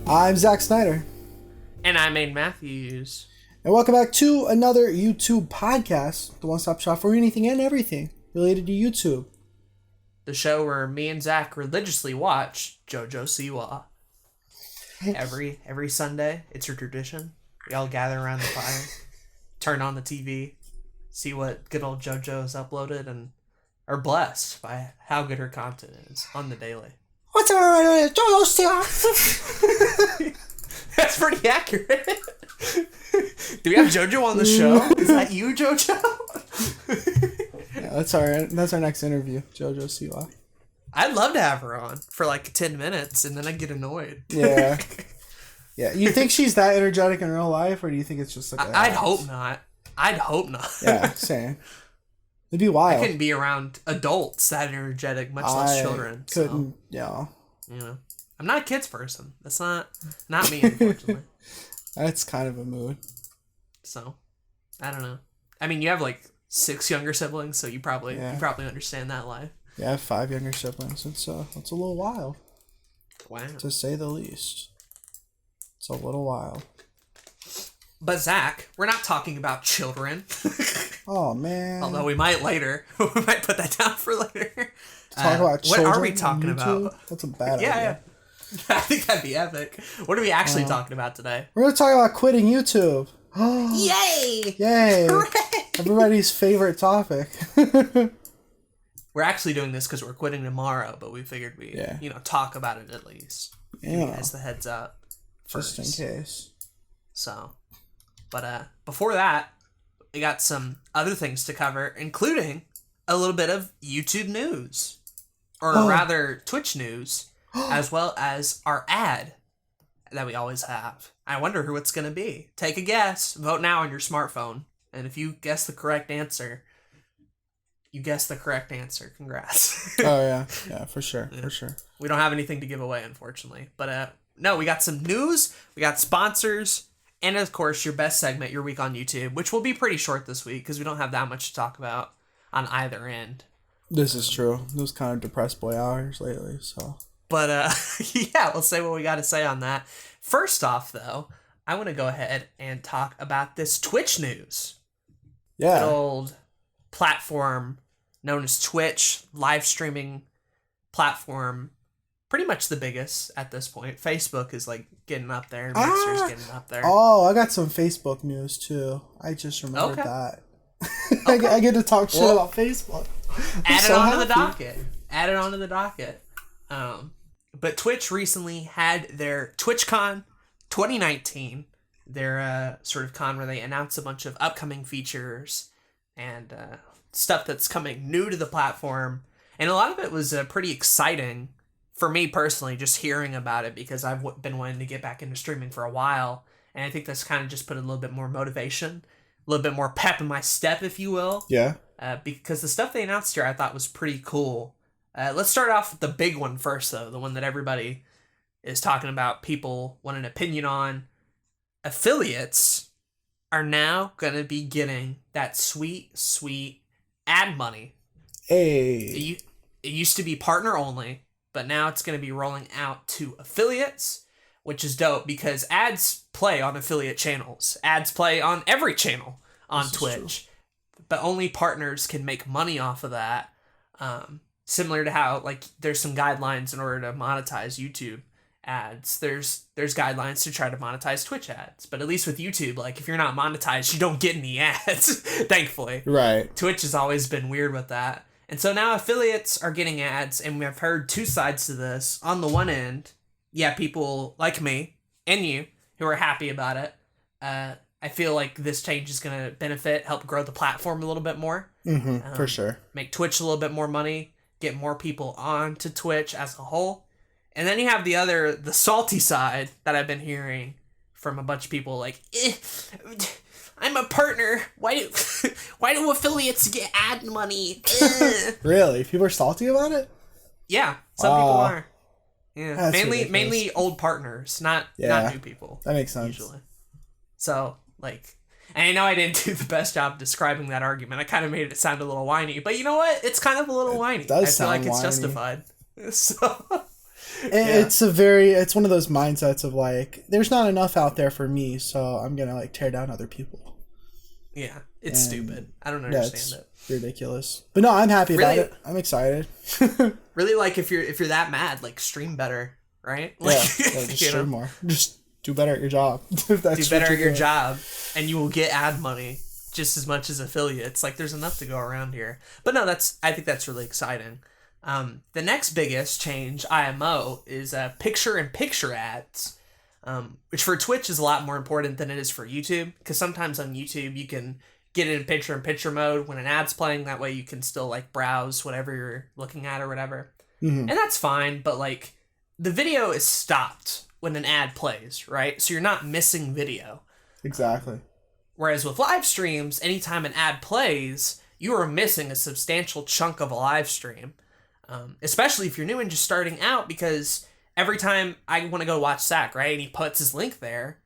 I'm Zach Snyder. And I'm Aden Matthews. And welcome back to another YouTube podcast, the one-stop shop for anything and everything related to YouTube. The show where me and Zach religiously watch JoJo Siwa. Every Sunday, it's a tradition. We all gather around the fire, turn on the TV, see what good old JoJo has uploaded, and are blessed by how good her content is on the daily. What's up, everybody? JoJo Siwa! That's pretty accurate. Do we have JoJo on the show? Is that you, JoJo? Yeah, that's our next interview, JoJo Siwa. I'd love to have her on for like 10 minutes, and then I'd get annoyed. Yeah. Yeah. You think she's that energetic in real life, or do you think it's just like... I'd hope not. Yeah, same. It'd be wild. I couldn't be around adults that energetic, much less children. Couldn't, yeah. You know, I'm not a kids person. That's not me, unfortunately. That's kind of a mood. So, I don't know. I mean, you have like 6 younger siblings, so you probably understand that life. Yeah, I have 5 younger siblings. It's a little wild. Wow. To say the least. It's a little wild. But Zach, we're not talking about children. Oh, man. Although we might later. We might put that down for later. Talk about children. What are we talking about? That's a bad idea. Yeah. I think that'd be epic. What are we actually talking about today? We're going to talk about quitting YouTube. Yay! Yay! Hooray! Everybody's favorite topic. We're actually doing this because we're quitting tomorrow, but we figured we'd talk about it at least. Yeah. As the heads up. Just first. in case. So, but before that, we got some other things to cover, including a little bit of YouTube news. Or rather, Twitch news, as well as our ad that we always have. I wonder who it's going to be. Take a guess. Vote now on your smartphone. And if you guess the correct answer, you guessed the correct answer. Congrats. Oh, yeah. Yeah, for sure. Yeah. For sure. We don't have anything to give away, unfortunately. But no, we got some news. We got sponsors. And, of course, your best segment, Your Week on YouTube, which will be pretty short this week because we don't have that much to talk about on either end. This is true. Those kind of depressed boy hours lately, so... But, yeah, we'll say what we got to say on that. First off, though, I want to go ahead and talk about this Twitch news. Yeah. Good old platform known as Twitch, live streaming platform, pretty much the biggest at this point. Facebook is, like, getting up there. Mixer's getting up there. Oh, I got some Facebook news, too. I just remembered that. Okay. I get to talk shit about Facebook. Add it onto the docket. But Twitch recently had their TwitchCon 2019, their sort of con where they announced a bunch of upcoming features and stuff that's coming new to the platform. And a lot of it was pretty exciting for me personally, just hearing about it, because I've been wanting to get back into streaming for a while. And I think that's kind of just put a little bit more motivation, a little bit more pep in my step, if you will. Yeah. Because the stuff they announced here I thought was pretty cool. Let's start off with the big one first, though. The one that everybody is talking about, people want an opinion on. Affiliates are now going to be getting that sweet, sweet ad money. Hey. It used to be partner only, but now it's going to be rolling out to affiliates, which is dope because ads play on affiliate channels. Ads play on every channel on Twitch, but only partners can make money off of that. Similar to how, like, there's some guidelines in order to monetize YouTube ads. There's guidelines to try to monetize Twitch ads. But at least with YouTube, like, if you're not monetized, you don't get any ads, thankfully. Right. Twitch has always been weird with that. And so now affiliates are getting ads, and we've heard 2 sides to this. On the one end, yeah, people like me and you who are happy about it. I feel like this change is going to help grow the platform a little bit more. Mm-hmm, for sure. Make Twitch a little bit more money. Get more people onto Twitch as a whole. And then you have the salty side that I've been hearing from a bunch of people, like, I'm a partner. Why do affiliates get ad money? Really? People are salty about it? Yeah, some people are. Yeah, That's mainly old partners, not new people. That makes sense. Usually. So, like, and I know I didn't do the best job describing that argument. I kind of made it sound a little whiny, but you know what? It's kind of a little whiny. Does I feel like sound it's whiny. justified. So, It's one of those mindsets of like, there's not enough out there for me, so I'm gonna like tear down other people. Yeah, it's stupid. I don't understand it. Ridiculous. But no, I'm happy about it. I'm excited. Really, like if you're that mad, like stream better, right? Like, just stream more. Just do better at your job. Do better at your job, and you will get ad money just as much as affiliates. Like there's enough to go around here. But no, I think that's really exciting. The next biggest change, IMO, is picture-in-picture ads, which for Twitch is a lot more important than it is for YouTube, because sometimes on YouTube you can get it in picture-in-picture mode when an ad's playing. That way you can still like browse whatever you're looking at or whatever. And that's fine, but like the video is stopped when an ad plays, right? So you're not missing video. Exactly. Whereas with live streams, anytime an ad plays, you are missing a substantial chunk of a live stream. Especially if you're new and just starting out, because every time I want to go watch Zach, right, and he puts his link there,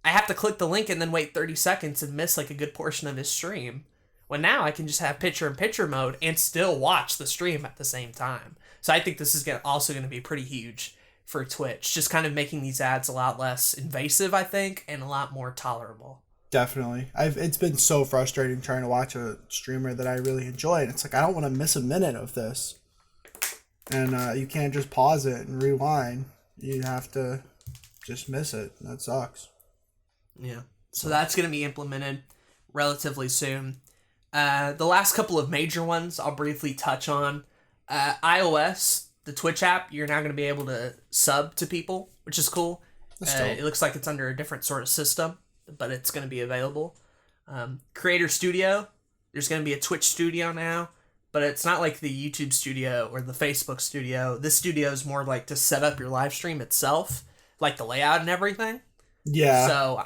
I have to click the link and then wait 30 seconds and miss like a good portion of his stream. When now I can just have picture-in-picture mode and still watch the stream at the same time. So I think this is also going to be pretty huge for Twitch, just kind of making these ads a lot less invasive, I think, and a lot more tolerable. Definitely. It's been so frustrating trying to watch a streamer that I really enjoy, and it's like I don't want to miss a minute of this. And you can't just pause it and rewind. You have to just miss it. That sucks. Yeah. So that's going to be implemented relatively soon. The last couple of major ones I'll briefly touch on. iOS, the Twitch app, you're now going to be able to sub to people, which is cool. It looks like it's under a different sort of system, but it's going to be available. Creator Studio, there's going to be a Twitch Studio now. But it's not like the YouTube Studio or the Facebook Studio. This studio is more like to set up your live stream itself, like the layout and everything. Yeah. So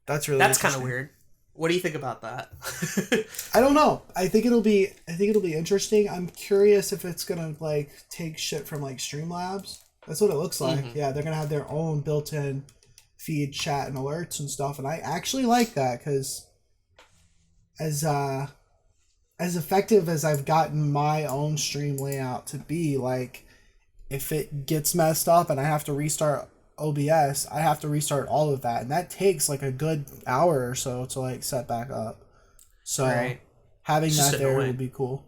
that's kind of weird. What do you think about that? I don't know. I think it'll be interesting. I'm curious if it's gonna like take shit from like Streamlabs. That's what it looks like. Yeah, they're gonna have their own built-in feed, chat, and alerts and stuff. And I actually like that because as effective as I've gotten my own stream layout to be, like, if it gets messed up and I have to restart OBS, I have to restart all of that. And that takes, like, a good hour or so to, like, set back up. So, having that there would be cool.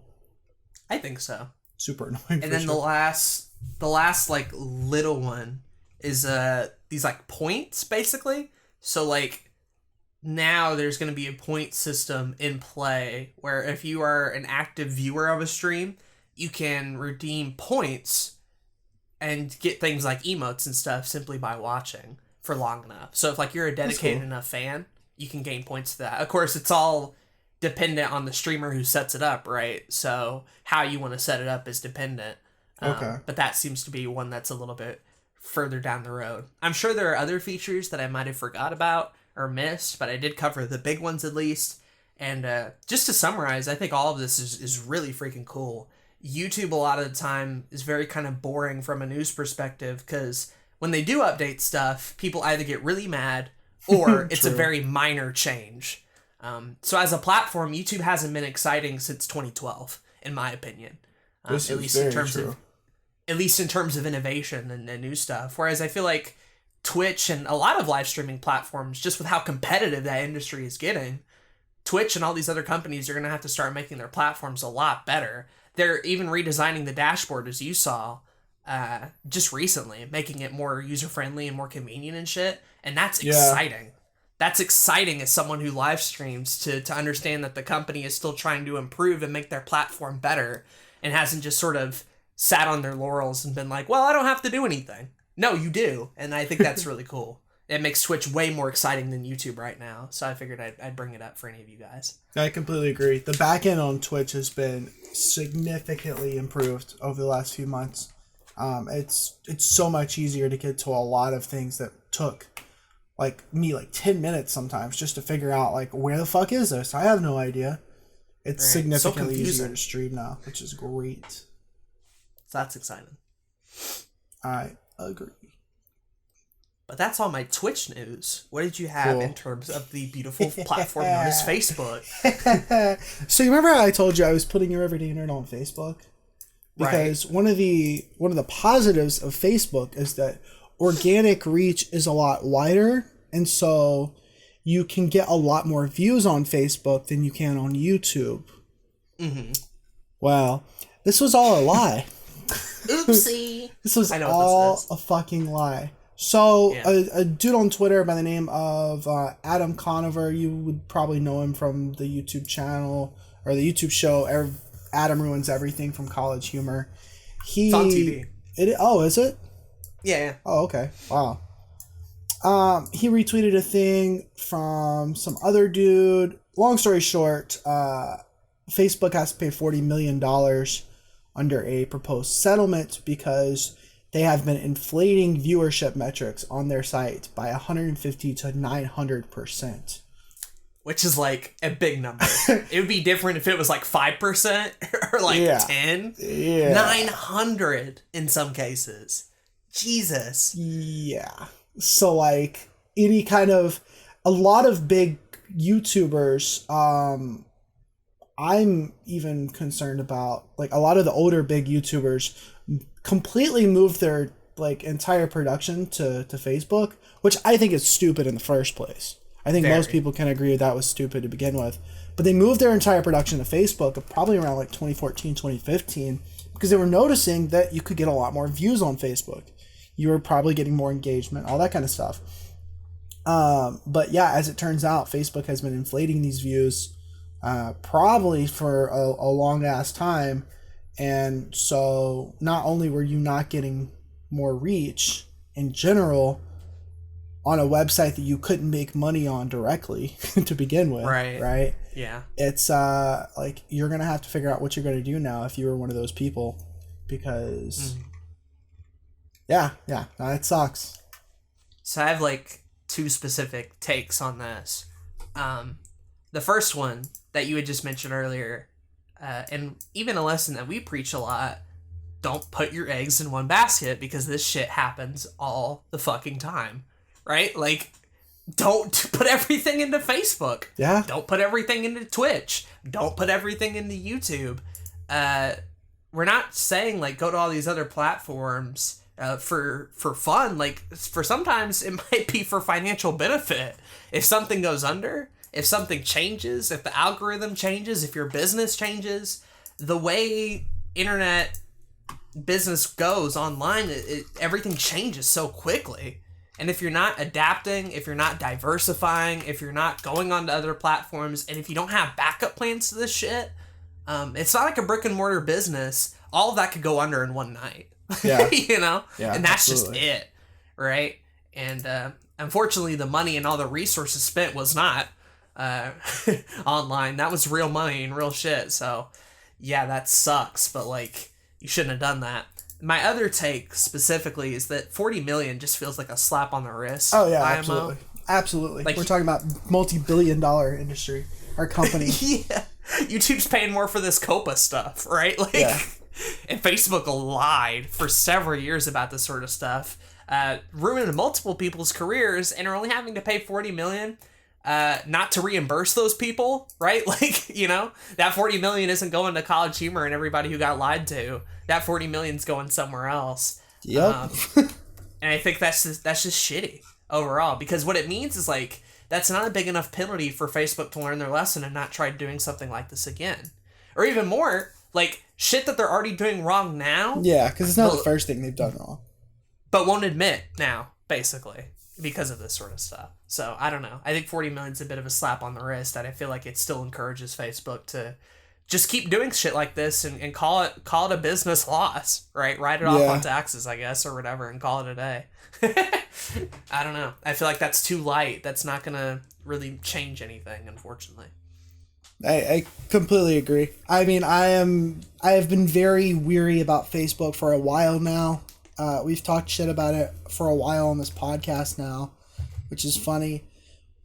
I think so. Super annoying. And then the last, like, little one is these, like, points, basically. So, like, now there's going to be a point system in play where if you are an active viewer of a stream, you can redeem points and get things like emotes and stuff simply by watching for long enough. So if like you're a dedicated enough fan, you can gain points to that. Of course, it's all dependent on the streamer who sets it up, right? So how you want to set it up is dependent. But that seems to be one that's a little bit further down the road. I'm sure there are other features that I might have forgot about or missed, but I did cover the big ones at least. And just to summarize, I think all of this is really freaking cool. YouTube a lot of the time is very kind of boring from a news perspective because when they do update stuff, people either get really mad or it's a very minor change. So as a platform, YouTube hasn't been exciting since 2012, in my opinion. At least in terms of innovation and new stuff. Whereas I feel like Twitch and a lot of live streaming platforms, just with how competitive that industry is getting, Twitch and all these other companies are going to have to start making their platforms a lot better. They're even redesigning the dashboard, as you saw, just recently, making it more user-friendly and more convenient and shit. And that's exciting. That's exciting as someone who live streams to understand that the company is still trying to improve and make their platform better and hasn't just sort of sat on their laurels and been like, well, I don't have to do anything. No, you do. And I think that's really cool. It makes Twitch way more exciting than YouTube right now. So I figured I'd bring it up for any of you guys. I completely agree. The back end on Twitch has been significantly improved over the last few months. It's so much easier to get to a lot of things that took like 10 minutes sometimes just to figure out like where the fuck is this? I have no idea. It's significantly easier to stream now, which is great. So that's exciting. I agree. But that's all my Twitch news. What did you have in terms of the beautiful platform known as Facebook? So you remember how I told you I was putting your everyday nerd on Facebook? because one of the positives of Facebook is that organic reach is a lot wider, and so you can get a lot more views on Facebook than you can on YouTube. Mm-hmm. Well, this was all a lie. Oopsie. This was all a fucking lie. So a dude on Twitter by the name of Adam Conover, you would probably know him from the YouTube channel or the YouTube show Adam Ruins Everything from College Humor. It's on TV. Is it? Yeah. Oh, okay. Wow. He retweeted a thing from some other dude. Long story short, Facebook has to pay $40 million under a proposed settlement because they have been inflating viewership metrics on their site by 150 to 900%. Which is like a big number. It would be different if it was like 5% or like 10. Yeah. 900 in some cases. Jesus. Yeah. So like a lot of big YouTubers, I'm even concerned about, like, a lot of the older big YouTubers completely moved their like entire production to Facebook, which I think is stupid in the first place. I think most people can agree that was stupid to begin with. But they moved their entire production to Facebook probably around like 2014, 2015, because they were noticing that you could get a lot more views on Facebook. You were probably getting more engagement, all that kind of stuff. But yeah, as it turns out, Facebook has been inflating these views probably for a long ass time. And so not only were you not getting more reach in general on a website that you couldn't make money on directly to begin with, right? Yeah. It's like you're going to have to figure out what you're going to do now if you were one of those people, because it sucks. So I have like two specific takes on this. The first one that you had just mentioned earlier, and even a lesson that we preach a lot, don't put your eggs in one basket, because this shit happens all the fucking time, right? Like, don't put everything into Facebook. Yeah. Don't put everything into Twitch. Don't put everything into YouTube. We're not saying, like, go to all these other platforms for fun. Like, for sometimes it might be for financial benefit. If something goes under, if something changes, if the algorithm changes, if your business changes, the way internet business goes online, everything changes so quickly. And if you're not adapting, if you're not diversifying, if you're not going on to other platforms, and if you don't have backup plans to this shit, it's not like a brick and mortar business. All of that could go under in one night. Yeah. You know? Yeah, and that's absolutely. just it. Right? And unfortunately, the money and all the resources spent was not online. That was real money and real shit. So, yeah, that sucks. But, like, you shouldn't have done that. My other take specifically is that 40 million just feels like a slap on the wrist. Oh yeah, IMO. Absolutely. Like, we're talking about multi-billion-dollar industry or company. Yeah, YouTube's paying more for this COPA stuff, right? Like, yeah. And Facebook lied for several years about this sort of stuff, ruined multiple people's careers, and are only having to pay 40 million. Not to reimburse those people, right? Like, you know, that 40 million isn't going to College Humor and everybody who got lied to. That 40 million's going somewhere else. Yep. And I think that's just shitty overall, because what it means is, like, that's not a big enough penalty for Facebook to learn their lesson and not try doing something like this again. Or even more, like, shit that they're already doing wrong now. Yeah, because it's not the first thing they've done wrong. But won't admit now, basically, because of this sort of stuff. So, I don't know. I think 40 million's a bit of a slap on the wrist, and I feel like it still encourages Facebook to just keep doing shit like this and call it a business loss, right? Write it off on taxes, I guess, or whatever, and call it a day. I don't know. I feel like that's too light. That's not going to really change anything, unfortunately. I completely agree. I mean, I have been very weary about Facebook for a while now. We've talked shit about it for a while on this podcast now, which is funny.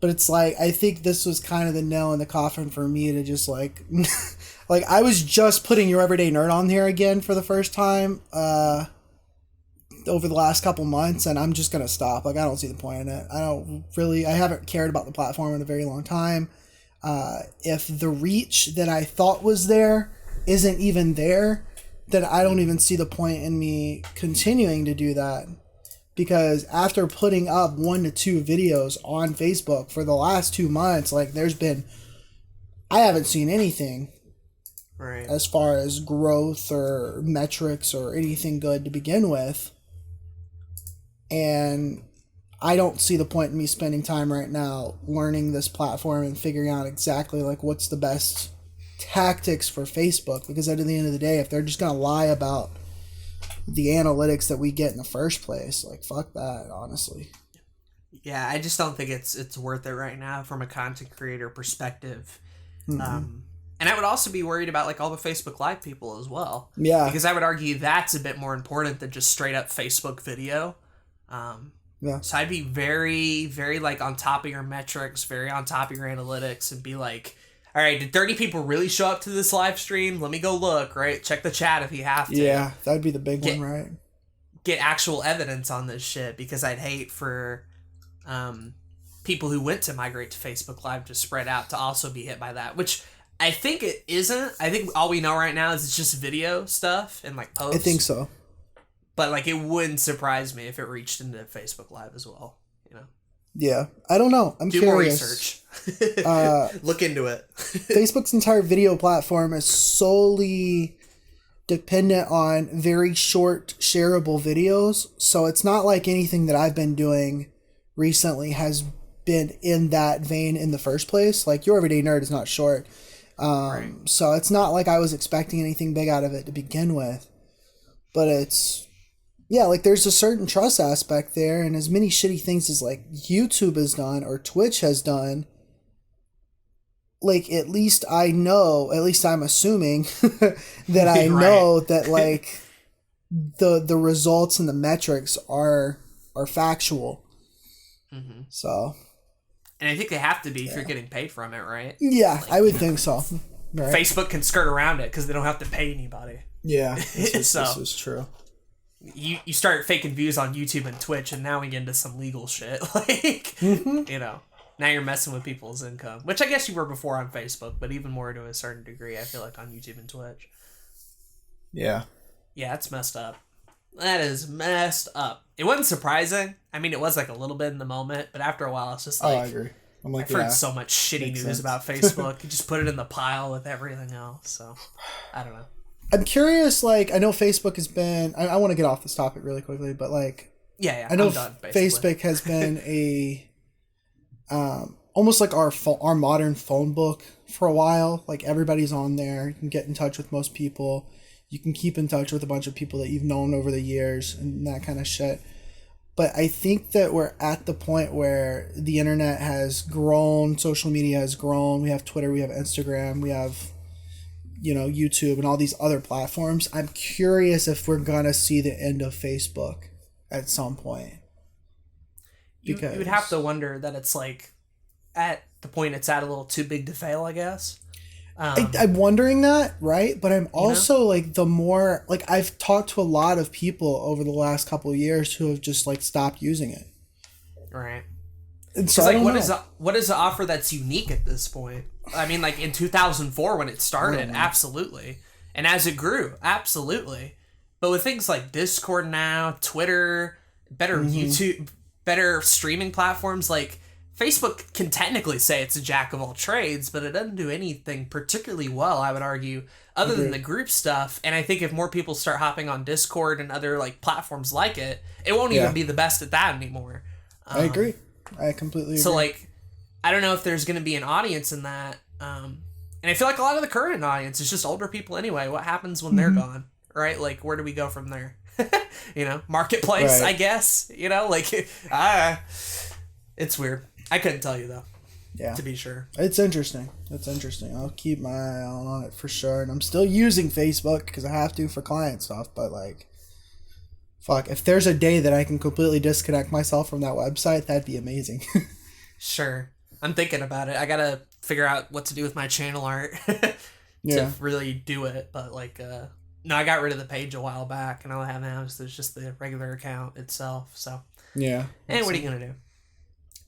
But it's like, I think this was kind of the nail in the coffin for me to just like, like, I was just putting Your Everyday Nerd on here again for the first time over the last couple months, and I'm just going to stop. Like, I don't see the point in it. I haven't cared about the platform in a very long time. If the reach that I thought was there isn't even there, then I don't even see the point in me continuing to do that. Because after putting up 1 to 2 videos on Facebook for the last 2 months, like I haven't seen anything right, as far as growth or metrics or anything good to begin with. And I don't see the point in me spending time right now learning this platform and figuring out exactly like what's the best tactics for Facebook. Because at the end of the day, if they're just going to lie about the analytics that we get in the first place, like fuck that, honestly. Yeah, I just don't think it's worth it right now from a content creator perspective. And I would also be worried about like all the Facebook Live people as well. Yeah, because I would argue that's a bit more important than just straight up Facebook video. Yeah. So I'd be very, very like on top of your metrics, very on top of your analytics, and be like, all right, did 30 people really show up to this live stream? Let me go look, right? Check the chat if you have to. Yeah, that'd be the big one, right? Get actual evidence on this shit, because I'd hate for people who went to migrate to Facebook Live to spread out to also be hit by that, which I think it isn't. I think all we know right now is it's just video stuff and like posts. I think so. But like it wouldn't surprise me if it reached into Facebook Live as well, you know? Yeah, I don't know. I'm curious. Do more research. Look into it. Facebook's entire video platform is solely dependent on very short shareable videos. So it's not like anything that I've been doing recently has been in that vein in the first place. Like Your Everyday Nerd is not short. Right. So it's not like I was expecting anything big out of it to begin with. But it's... yeah, like there's a certain trust aspect there, and as many shitty things as like YouTube has done or Twitch has done, like at least I'm assuming that I know that like the results and the metrics are factual. Mm-hmm. So, and I think they have to be if you're getting paid from it, right? Yeah, like, I would think so. Right? Facebook can skirt around it because they don't have to pay anybody. Yeah, this is true. You start faking views on YouTube and Twitch, and now we get into some legal shit. Like, you know, now you're messing with people's income, which I guess you were before on Facebook, but even more to a certain degree, I feel like on YouTube and Twitch. Yeah. Yeah, it's messed up. That is messed up. It wasn't surprising. I mean, it was like a little bit in the moment, but after a while, it's just like... I agree. I'm like, I've heard so much shitty news about Facebook. You just put it in the pile with everything else, so... I don't know. I'm curious, like, I know Facebook has been... I want to get off this topic really quickly, but, like... Yeah, I know I'm done, basically. Facebook has been a... almost like our modern phone book for a while. Like, everybody's on there. You can get in touch with most people. You can keep in touch with a bunch of people that you've known over the years and that kind of shit. But I think that we're at the point where the internet has grown, social media has grown. We have Twitter, we have Instagram, we have... YouTube and all these other platforms. I'm curious if we're gonna see the end of Facebook at some point. Because you would have to wonder that it's like at the point it's at a little too big to fail, I guess. I'm wondering that, right? But I'm also like the more like I've talked to a lot of people over the last couple of years who have just like stopped using it. Right. And so like what is the offer that's unique at this point? I mean, like in 2004 when it started, absolutely. And as it grew, absolutely. But with things like Discord now, Twitter, better YouTube, better streaming platforms, like Facebook can technically say it's a jack of all trades, but it doesn't do anything particularly well, I would argue, other than the group stuff. And I think if more people start hopping on Discord and other like platforms like it, it won't even be the best at that anymore. I agree. I completely agree. So like, I don't know if there's going to be an audience in that. And I feel like a lot of the current audience is just older people anyway. What happens when they're gone, right? Like, where do we go from there? Marketplace, right. I guess. Like, it's weird. I couldn't tell you, though. Yeah. To be sure. It's interesting. I'll keep my eye on it for sure. And I'm still using Facebook because I have to for client stuff. But, like, fuck, if there's a day that I can completely disconnect myself from that website, that'd be amazing. Sure. I'm thinking about it. I gotta figure out what to do with my channel art to really do it. But like, no, I got rid of the page a while back, and all I have now is there's just the regular account itself. So yeah. And what are you gonna do?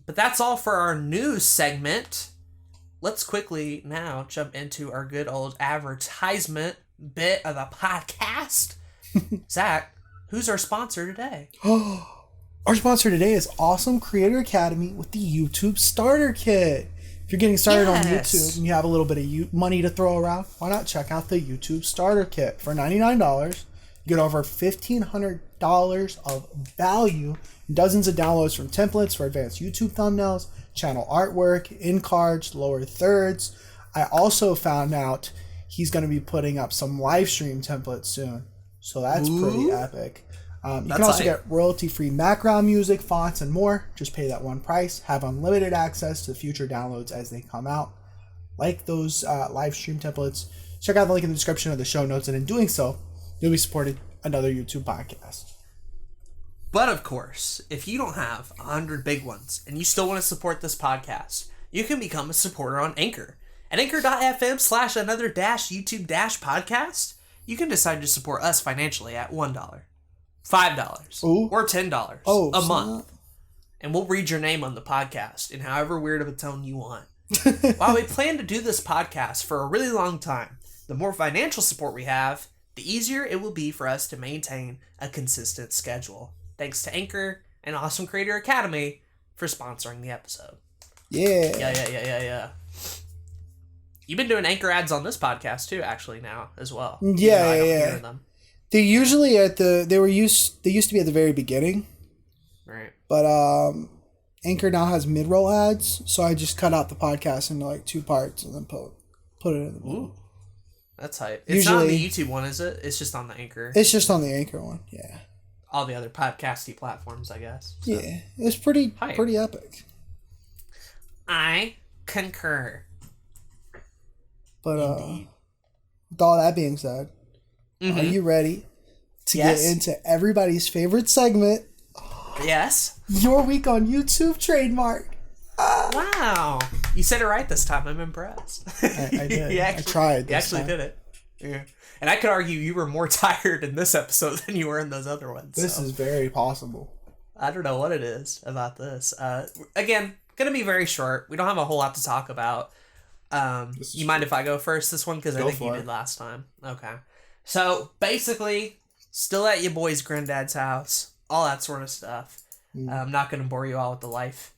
But that's all for our news segment. Let's quickly now jump into our good old advertisement bit of the podcast. Zach, who's our sponsor today? Our sponsor today is Awesome Creator Academy with the YouTube Starter Kit. If you're getting started on YouTube and you have a little bit of money to throw around, why not check out the YouTube Starter Kit? For $99, you get over $1,500 of value, dozens of downloads from templates for advanced YouTube thumbnails, channel artwork, in cards, lower thirds. I also found out he's going to be putting up some live stream templates soon, so that's pretty epic. You can also get royalty-free background music, fonts, and more. Just pay that one price. Have unlimited access to future downloads as they come out. Like those live stream templates, check out the link in the description of the show notes, and in doing so, you'll be supporting another YouTube podcast. But of course, if you don't have 100 big ones and you still want to support this podcast, you can become a supporter on Anchor. At anchor.fm/another-YouTube-podcast, you can decide to support us financially at $1. $5 or $10 a month, and we'll read your name on the podcast in however weird of a tone you want. While we plan to do this podcast for a really long time, the more financial support we have, the easier it will be for us to maintain a consistent schedule. Thanks to Anchor and Awesome Creator Academy for sponsoring the episode. Yeah. You've been doing Anchor ads on this podcast too, actually, now as well. Yeah. They usually they used to be at the very beginning. Right. But Anchor now has mid-roll ads, so I just cut out the podcast into like 2 parts and then put it in the middle. Ooh. That's hype. It's not on the YouTube one, is it? It's just on the Anchor. It's just on the Anchor one, yeah. All the other podcasty platforms, I guess. So. Yeah. It's pretty epic. I concur. But with all that being said, are you ready to get into everybody's favorite segment? Yes. Your Week on YouTube trademark. Wow. You said it right this time. I'm impressed. I did. I tried. You actually did it. Yeah. And I could argue you were more tired in this episode than you were in those other ones. This is very possible. I don't know what it is about this. Again, going to be very short. We don't have a whole lot to talk about. You mind if I go first this one? Because I think you did last time. Okay. So, basically, still at your boy's granddad's house. All that sort of stuff. I'm not going to bore you all with the life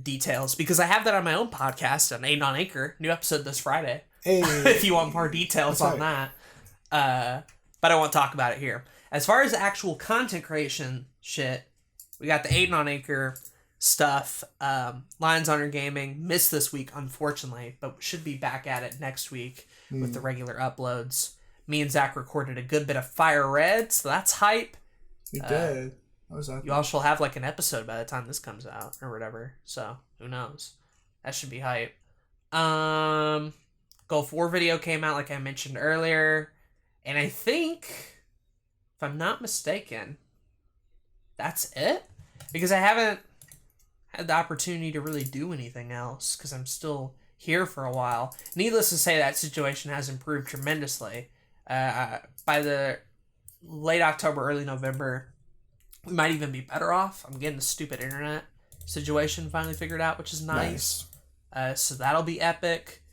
details because I have that on my own podcast on Aden on Anchor. New episode this Friday. Hey. If you want more details on that. But I won't talk about it here. As far as actual content creation shit, we got the Aden on Anchor stuff. Lions Honor Gaming missed this week, unfortunately, but should be back at it next week with the regular uploads. Me and Zach recorded a good bit of Fire Red, so that's hype. We did. What was that? You all shall have like an episode by the time this comes out or whatever. So who knows? That should be hype. Golf War video came out like I mentioned earlier, and I think, if I'm not mistaken, that's it. Because I haven't had the opportunity to really do anything else because I'm still here for a while. Needless to say, that situation has improved tremendously. By the late October, early November, we might even be better off. I'm getting the stupid internet situation finally figured out, which is nice. So that'll be epic.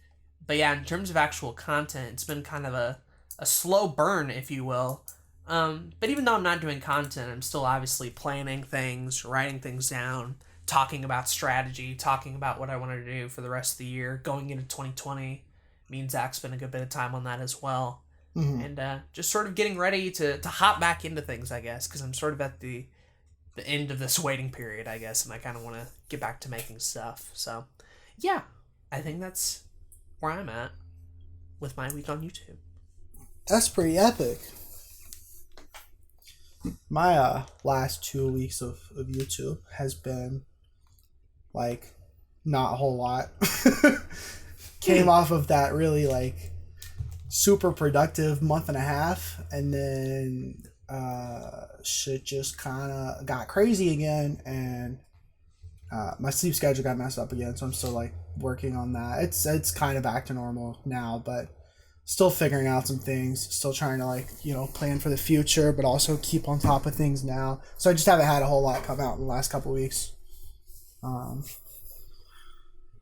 But yeah, in terms of actual content, it's been kind of a slow burn, if you will. But even though I'm not doing content, I'm still obviously planning things, writing things down, talking about strategy, talking about what I want to do for the rest of the year, going into 2020. Me and Zach spent a good bit of time on that as well. And just sort of getting ready to hop back into things, I guess, because I'm sort of at the end of this waiting period, I guess, and I kind of want to get back to making stuff. So, yeah, I think that's where I'm at with my week on YouTube. That's pretty epic. My last 2 weeks of YouTube has been, like, not a whole lot. Came off of that really, like, super productive month and a half, and then shit just kind of got crazy again, and my sleep schedule got messed up again, so I'm still like working on that. It's kind of back to normal now, but still figuring out some things, still trying to like, you know, plan for the future, but also keep on top of things now. So I just haven't had a whole lot come out in the last couple of weeks.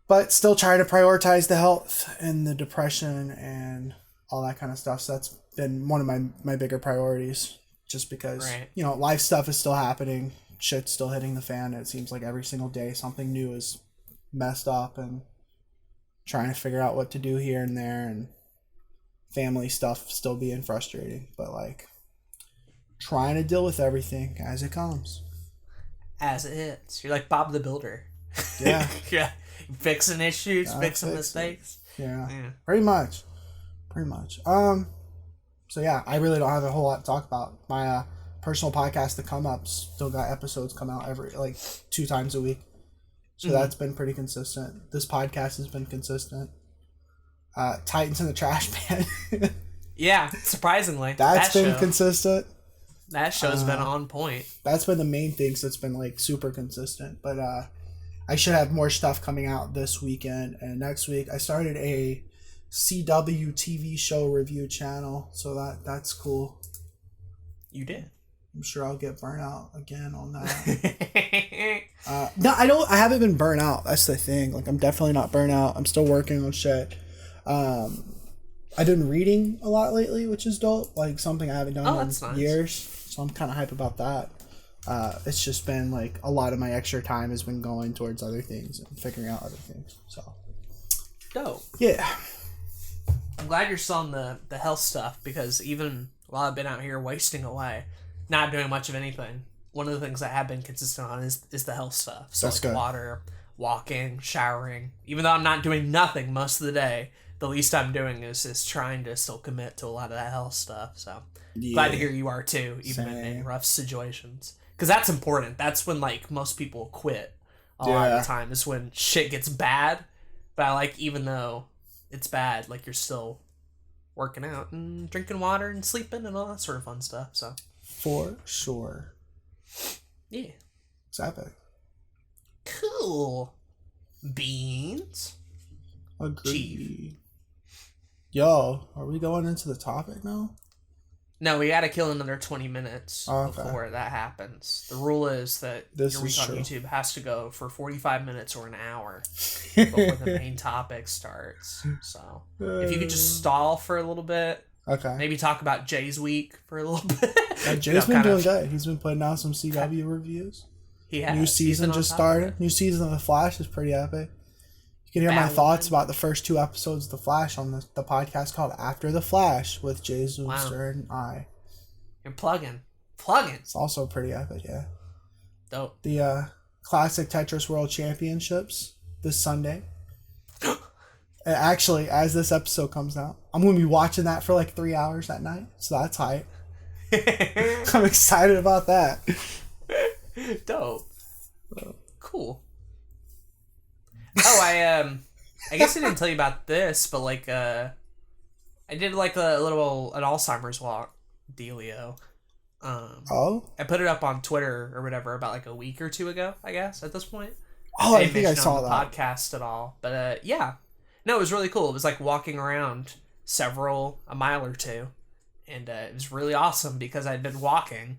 But still trying to prioritize the health and the depression and all that kind of stuff. So been one of my bigger priorities, just because life stuff is still happening, shit's still hitting the fan. It seems like every single day something new is messed up, and trying to figure out what to do here and there, and family stuff still being frustrating, but like trying to deal with everything as it comes. As it hits. You're like Bob the Builder. Yeah. Yeah. Fixing issues, fixing mistakes. Yeah. Pretty much. So yeah, I really don't have a whole lot to talk about. My personal podcast, The Come Ups, still got episodes come out every 2 times a week. So that's been pretty consistent. This podcast has been consistent. Titans in the Trash Pan. Yeah, surprisingly. That's been consistent. That show's been on point. That's been the main things that's been super consistent. But I should have more stuff coming out this weekend and next week. I started a CW TV show review channel, so that's cool. You did. I'm sure I'll get burnt out again on that. No, I haven't been burnt out. That's the thing. I'm definitely not burnt out. I'm still working on shit. I've been reading a lot lately, which is dope. Something I haven't done in years. So I'm kind of hype about that. It's just been a lot of my extra time has been going towards other things and figuring out other things. So dope. Yeah. I'm glad you're still on the health stuff, because even while I've been out here wasting away, not doing much of anything, one of the things I have been consistent on is the health stuff. So that's good. Water, walking, showering. Even though I'm not doing nothing most of the day, the least I'm doing is trying to still commit to a lot of that health stuff. So glad to hear you are too, even in rough situations. Because that's important. That's when most people quit a lot of the time, is when shit gets bad. But even though it's bad, you're still working out and drinking water and sleeping and all that sort of fun stuff. So for sure. Yeah. It's epic. Cool. Beans. Agreed. Yo, are we going into the topic now? No, we gotta kill another 20 minutes before that happens. The rule is that your week on YouTube has to go for 45 minutes or an hour before the main topic starts. So, if you could just stall for a little bit. Okay. Maybe talk about Jay's week for a little bit. Jay's been doing good. He's been putting out some CW reviews. He has. New season just started. New season of The Flash is pretty epic. You can hear my thoughts about the first 2 episodes of The Flash on the podcast called After the Flash with Jay Zoomster and I. You're plugging. It's also pretty epic, yeah. Dope. The Classic Tetris World Championships this Sunday. And actually, as this episode comes out, I'm going to be watching that for 3 hours that night. So that's hype. I'm excited about that. Dope. Cool. Oh, I guess I didn't tell you about this, but I did an Alzheimer's walk dealio. I put it up on Twitter or whatever about a week or 2 ago, I guess, at this point. Oh, I think I saw that. Podcast at all, but yeah. No, it was really cool. It was walking around a mile or 2, and it was really awesome because I'd been walking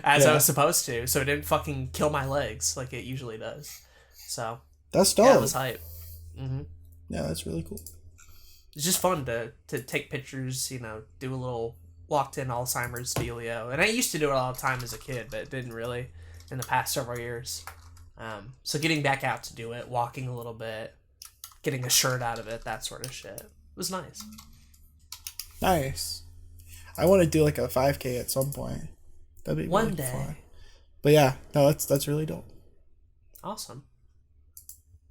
as I was supposed to, so it didn't fucking kill my legs like it usually does. So that's dope. Yeah, it was hype. Mm-hmm. Yeah, that's really cool. It's just fun to take pictures, do a little walked-in Alzheimer's dealio. And I used to do it all the time as a kid, but it didn't really in the past several years. So getting back out to do it, walking a little bit, getting a shirt out of it, that sort of shit. It was nice. Nice. I want to do a 5K at some point. That'd be one really day. fun. But yeah, no, that's really dope. Awesome.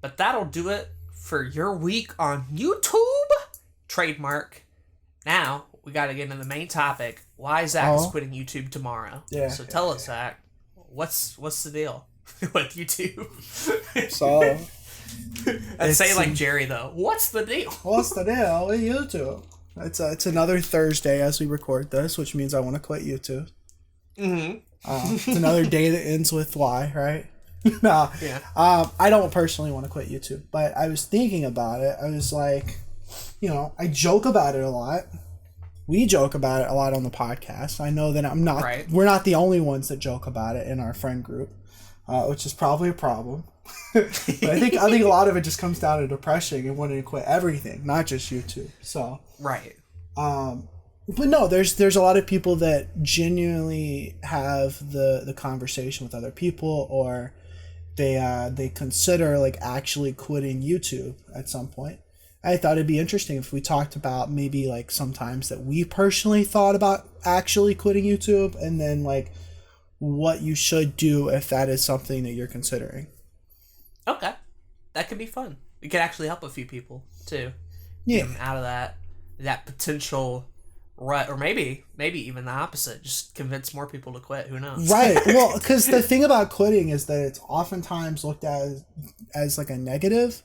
But that'll do it for your week on YouTube. Trademark. Now we got to get into the main topic. Why Zach is quitting YouTube tomorrow? Yeah. So tell us, Zach. What's the deal with YouTube? So I'd say like Jerry though. What's the deal? What's the deal with YouTube? It's another Thursday as we record this, which means I want to quit YouTube. Mm-hmm. It's another day that ends with Y, right? No. Yeah. I don't personally want to quit YouTube, but I was thinking about it. I was like, I joke about it a lot. We joke about it a lot on the podcast. I know that we're not the only ones that joke about it in our friend group, which is probably a problem. But I think a lot of it just comes down to depression and wanting to quit everything, not just YouTube. So right. But no, there's a lot of people that genuinely have the conversation with other people, or they consider like actually quitting YouTube at some point. I thought it'd be interesting if we talked about maybe like sometimes that we personally thought about actually quitting YouTube, and then like what you should do if that is something that you're considering. Okay, that could be fun. It could actually help a few people too. Yeah, Get them out of that potential rut, or maybe even the opposite. Just convince more people to quit. Who knows? right. Well, because the thing about quitting is that it's oftentimes looked at as like a negative.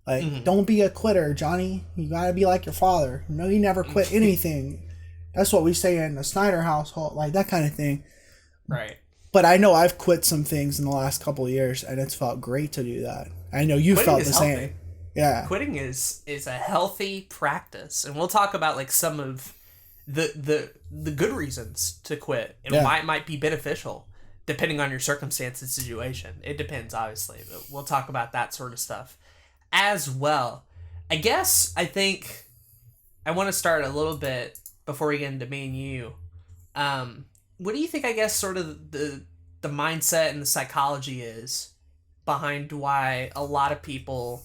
Like, don't be a quitter, Johnny. You gotta be like your father. No, he never quit anything. That's what we say in the Snyder household, like that kind of thing. Right. But I know I've quit some things in the last couple of years, and it's felt great to do that. I know you felt the same. Yeah. Quitting is a healthy practice, and we'll talk about like some of the good reasons to quit and why it might be beneficial depending on your circumstance and situation. It depends, obviously, but we'll talk about that sort of stuff as well. I think I want to start a little bit before we get into me and you. What do you think, I guess, sort of the mindset and the psychology is behind why a lot of people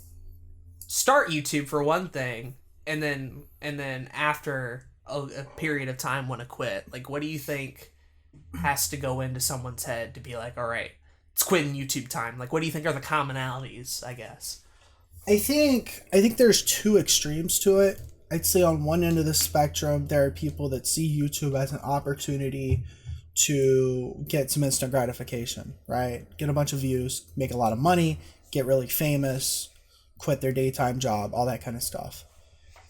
start YouTube for one thing, and then after a period of time want to quit? Like, what do you think has to go into someone's head to be like, all right, it's quitting YouTube time? Like, what do you think are the commonalities, I guess? I think there's two extremes to it. I'd say on one end of the spectrum, there are people that see YouTube as an opportunity to get some instant gratification, right? Get a bunch of views, make a lot of money, get really famous, quit their daytime job, all that kind of stuff.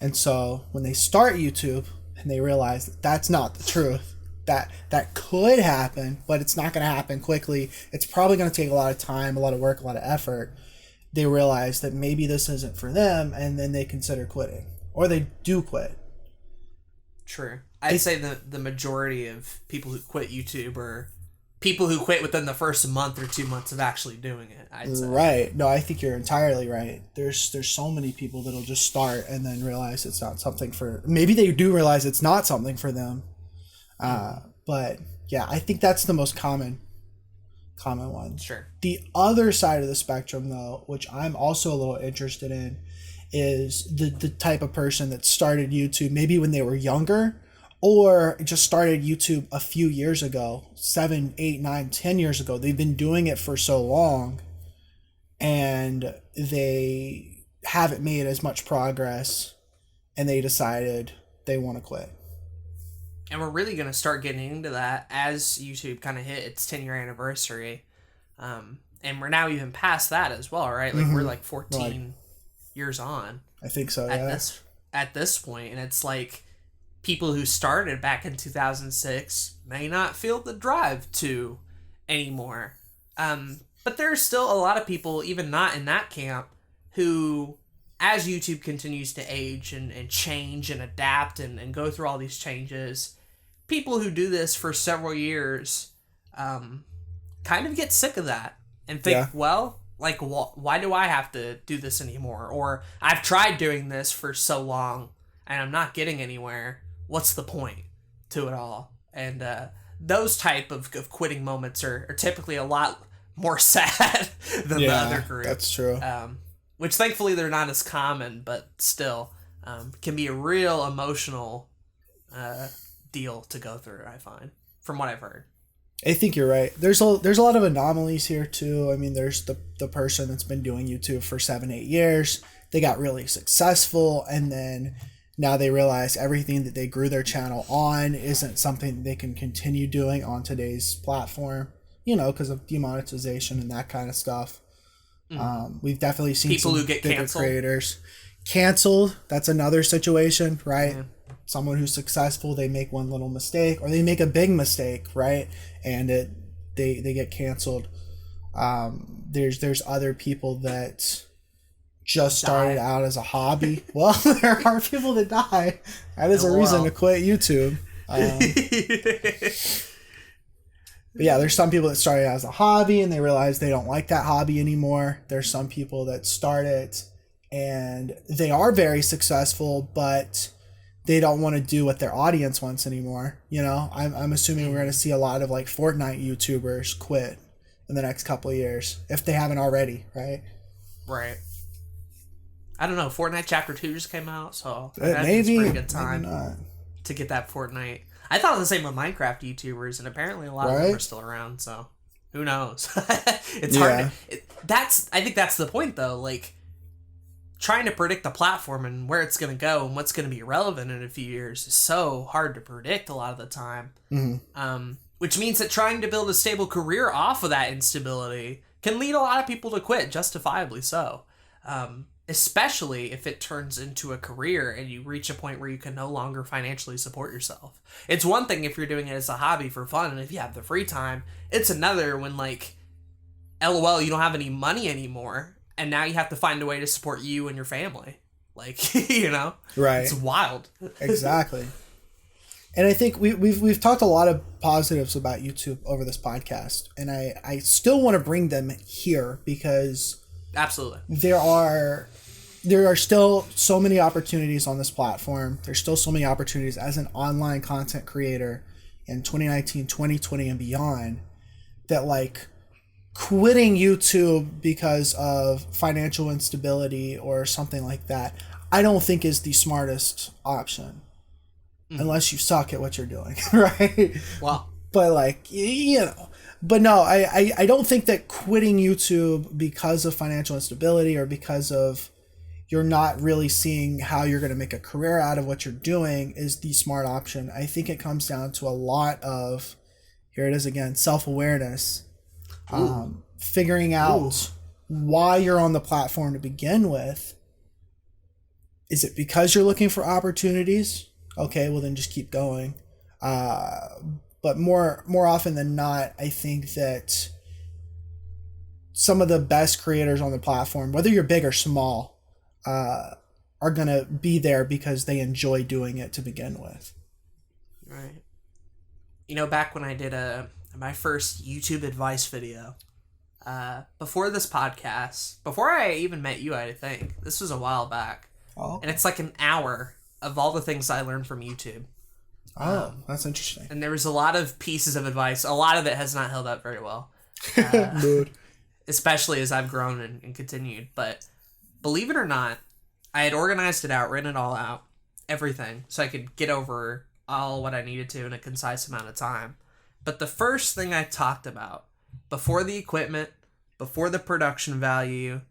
And so when they start YouTube and they realize that that's not the truth, that could happen, but it's not going to happen quickly. It's probably going to take a lot of time, a lot of work, a lot of effort. They realize that maybe this isn't for them, and then they consider quitting, or they do quit. True. I'd say the majority of people who quit YouTube are people who quit within the first month or 2 months of actually doing it, I'd say. Right. No, I think you're entirely right. There's so many people that'll just start and then realize it's not something for... Maybe they do realize it's not something for them. But, yeah, I think that's the most common one. Sure. The other side of the spectrum, though, which I'm also a little interested in, is the type of person that started YouTube maybe when they were younger, or just started YouTube a few years ago, 7, 8, 9, 10 years ago. They've been doing it for so long, and they haven't made as much progress, and they decided they want to quit. And we're really going to start getting into that as YouTube kind of hit its 10-year anniversary. And we're now even past that as well, right? Like, we're like 14 years on. I think so, at this point. And it's like, people who started back in 2006 may not feel the drive to anymore. But there's still a lot of people, even not in that camp, who, as YouTube continues to age and change and adapt and go through all these changes, people who do this for several years kind of get sick of that and think, well, like, why do I have to do this anymore? Or I've tried doing this for so long and I'm not getting anywhere. What's the point to it all? And those type of quitting moments are typically a lot more sad than the other group. That's true. Which thankfully they're not as common, but still can be a real emotional deal to go through, I find, from what I've heard. I think you're right. There's a lot of anomalies here too. I mean, there's the person that's been doing YouTube for 7, 8 years. They got really successful, and then now they realize everything that they grew their channel on isn't something they can continue doing on today's platform, because of demonetization and that kind of stuff. We've definitely seen people some who get bigger canceled. Creators canceled. That's another situation, right? Yeah. Someone who's successful, they make one little mistake, or they make a big mistake, right? And they get canceled. There's other people that just started out as a hobby. Well, there are people that die. That is a reason to quit YouTube. But yeah, there's some people that started as a hobby and they realize they don't like that hobby anymore. There's some people that start it and they are very successful, but they don't want to do what their audience wants anymore. You know, I'm assuming we're going to see a lot of like Fortnite YouTubers quit in the next couple of years if they haven't already, right? Right. I don't know. Fortnite Chapter 2 just came out, so maybe it's a pretty good time maybe not. to get that Fortnite. I thought the same with Minecraft YouTubers, and apparently a lot of them are still around, so who knows? It's hard to... I think that's the point, though. Like, trying to predict the platform and where it's going to go and what's going to be relevant in a few years is so hard to predict a lot of the time. Mm-hmm. Which means that trying to build a stable career off of that instability can lead a lot of people to quit, justifiably so. Especially if it turns into a career and you reach a point where you can no longer financially support yourself. It's one thing if you're doing it as a hobby for fun and if you have the free time. It's another when, like, LOL, you don't have any money anymore and now you have to find a way to support you and your family. Like, you know? Right. It's wild. Exactly. And I think we've talked a lot of positives about YouTube over this podcast. And I still want to bring them here because... Absolutely. There are still so many opportunities on this platform. There's still so many opportunities as an online content creator in 2019, 2020, and beyond that, like, quitting YouTube because of financial instability or something like that, I don't think is the smartest option. Unless you suck at what you're doing, right? Wow. But, like, you know... But no, I don't think that quitting YouTube because of financial instability or because of you're not really seeing how you're going to make a career out of what you're doing is the smart option. I think it comes down to a lot of, here it is again, self-awareness, figuring out why you're on the platform to begin with. Is it because you're looking for opportunities? Okay, well then just keep going. But more often than not, I think that some of the best creators on the platform, whether you're big or small, are going to be there because they enjoy doing it to begin with. Right. You know, back when I did my first YouTube advice video, before this podcast, before I even met you, I think, this was a while back. Oh. And it's like an hour of all the things I learned from YouTube. Oh, that's interesting. And there was a lot of pieces of advice. A lot of it has not held up very well. Especially as I've grown and continued. But believe it or not, I had organized it out, written it all out, everything, so I could get over all what I needed to in a concise amount of time. But the first thing I talked about, before the equipment, before the production value,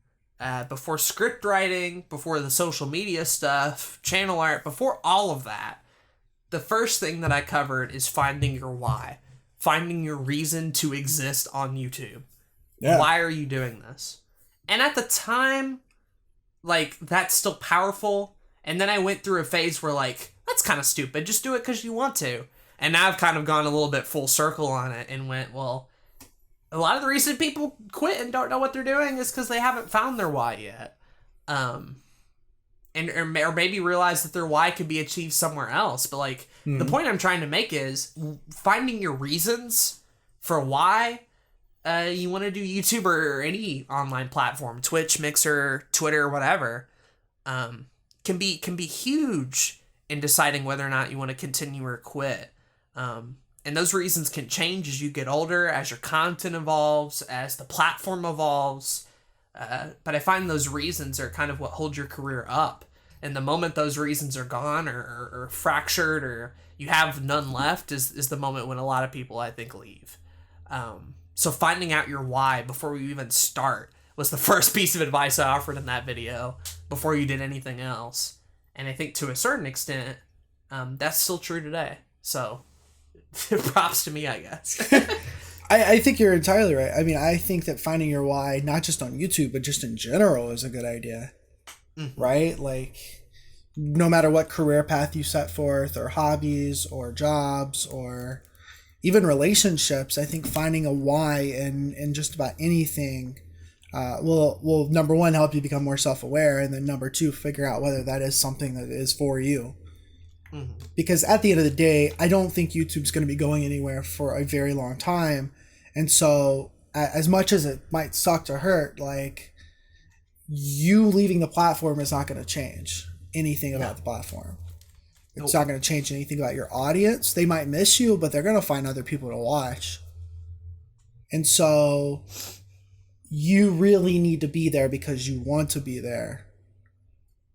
before script writing, before the social media stuff, channel art, before all of that, the first thing that I covered is finding your why. Finding your reason to exist on YouTube. Yeah. Why are you doing this? And at the time, like, that's still powerful. And then I went through a phase where, like, that's kind of stupid. Just do it because you want to. And now I've kind of gone a little bit full circle on it and went, well, a lot of the reason people quit and don't know what they're doing is because they haven't found their why yet. Or maybe realize that their why could be achieved somewhere else. But, like, the point I'm trying to make is finding your reasons for why you want to do YouTube or any online platform, Twitch, Mixer, Twitter, whatever, can be huge in deciding whether or not you want to continue or quit. And those reasons can change as you get older, as your content evolves, as the platform evolves. But I find those reasons are kind of what hold your career up. And the moment those reasons are gone or fractured or you have none left is the moment when a lot of people, I think, leave. So finding out your why before you even start was the first piece of advice I offered in that video before you did anything else. And I think to a certain extent, that's still true today. So props to me, I guess. I think you're entirely right. I mean, I think that finding your why, not just on YouTube, but just in general, is a good idea. Right? Like, no matter what career path you set forth, or hobbies, or jobs, or even relationships, I think finding a why in just about anything will number one, help you become more self-aware, and then number two, figure out whether that is something that is for you. Because at the end of the day, I don't think YouTube's going to be going anywhere for a very long time. And so, as much as it might suck to hurt, like, you leaving the platform is not going to change anything about the platform. It's not going to change anything about your audience. They might miss you, but they're going to find other people to watch. And so you really need to be there because you want to be there,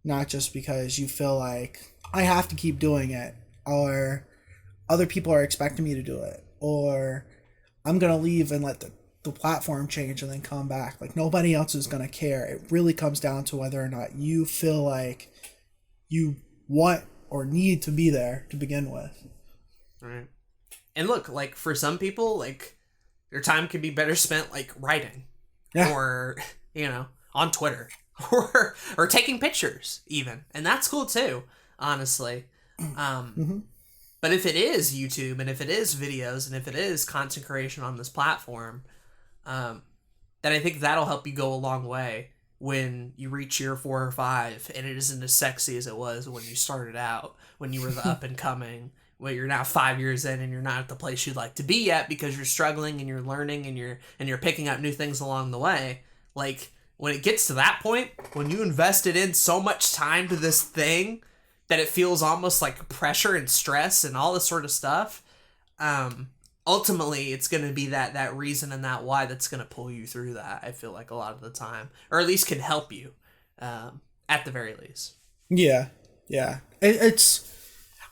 not just because you feel like I have to keep doing it, or other people are expecting me to do it, or I'm going to leave and let the platform change and then come back. Like, nobody else is going to care. It really comes down to whether or not you feel like you want or need to be there to begin with. Right. And look, like, for some people, like, their time could be better spent, like, writing. Yeah. Or, you know, on Twitter. Or taking pictures, even. And that's cool, too, honestly. But if it is YouTube, and if it is videos, and if it is content creation on this platform, then I think that'll help you go a long way when you reach year 4 or 5, and it isn't as sexy as it was when you started out, when you were the up and coming. Well, you're now 5 years in, and you're not at the place you'd like to be yet because you're struggling and you're learning and you're picking up new things along the way. Like, when it gets to that point, when you invested in so much time to this thing that it feels almost like pressure and stress and all this sort of stuff, ultimately it's going to be that reason and that why that's going to pull you through that, I feel like, a lot of the time, or at least can help you, at the very least. Yeah. It's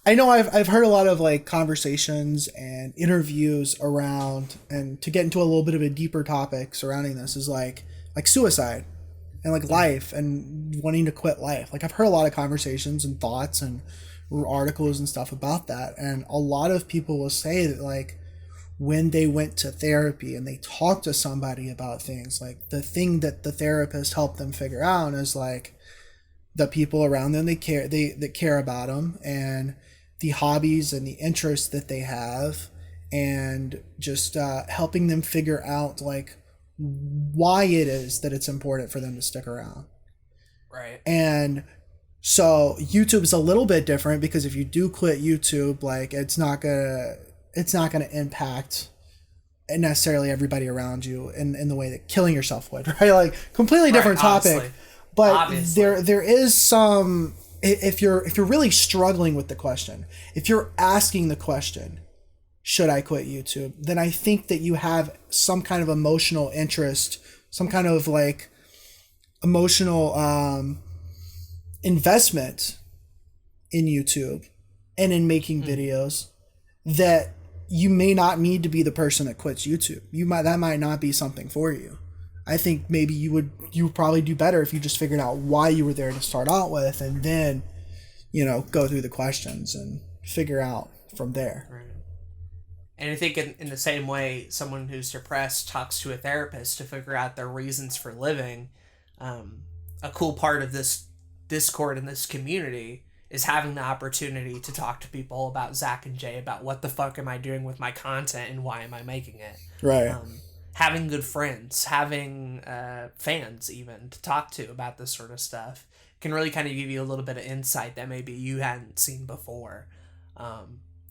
I know I've heard a lot of like conversations and interviews around, and to get into a little bit of a deeper topic surrounding this is like suicide and like life and wanting to quit life. Like, I've heard a lot of conversations and thoughts and articles and stuff about that, and a lot of people will say that, like, when they went to therapy and they talked to somebody about things, like, the thing that the therapist helped them figure out is like the people around them that care about them, and the hobbies and the interests that they have, and just helping them figure out like why it is that it's important for them to stick around. Right. And so YouTube is a little bit different, because if you do quit YouTube, like, it's not gonna impact necessarily everybody around you in the way that killing yourself would, right? Like, completely different topic. Obviously. But obviously, there is some, if you're really struggling with the question, if you're asking the question, should I quit YouTube? Then I think that you have some kind of emotional interest, some kind of like emotional investment in YouTube and in making videos, that you may not need to be the person that quits YouTube. That might not be something for you. I think maybe you would probably do better if you just figured out why you were there to start out with, and then, you know, go through the questions and figure out from there. Right. And I think in the same way, someone who's depressed talks to a therapist to figure out their reasons for living. A cool part of this Discord and this community is having the opportunity to talk to people about Zach and Jay, about what the fuck am I doing with my content and why am I making it. Right. Having good friends, having fans even to talk to about this sort of stuff can really kind of give you a little bit of insight that maybe you hadn't seen before.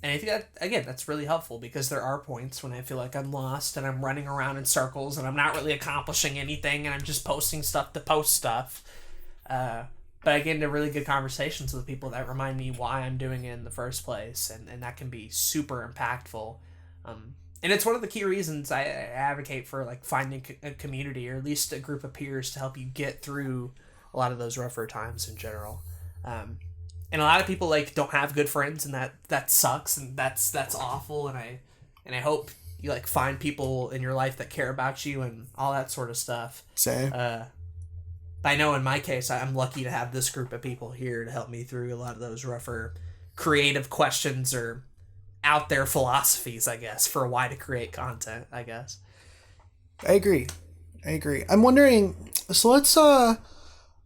And I think that, again, that's really helpful, because there are points when I feel like I'm lost and I'm running around in circles and I'm not really accomplishing anything and I'm just posting stuff to post stuff. But I get into really good conversations with people that remind me why I'm doing it in the first place, and that can be super impactful. And it's one of the key reasons I advocate for like finding a community, or at least a group of peers, to help you get through a lot of those rougher times in general. And a lot of people like don't have good friends, and that sucks, and that's awful. And I hope you like find people in your life that care about you and all that sort of stuff. Same. I know in my case, I'm lucky to have this group of people here to help me through a lot of those rougher creative questions or out there philosophies, I guess, for why to create content, I guess. I agree. I'm wondering, so let's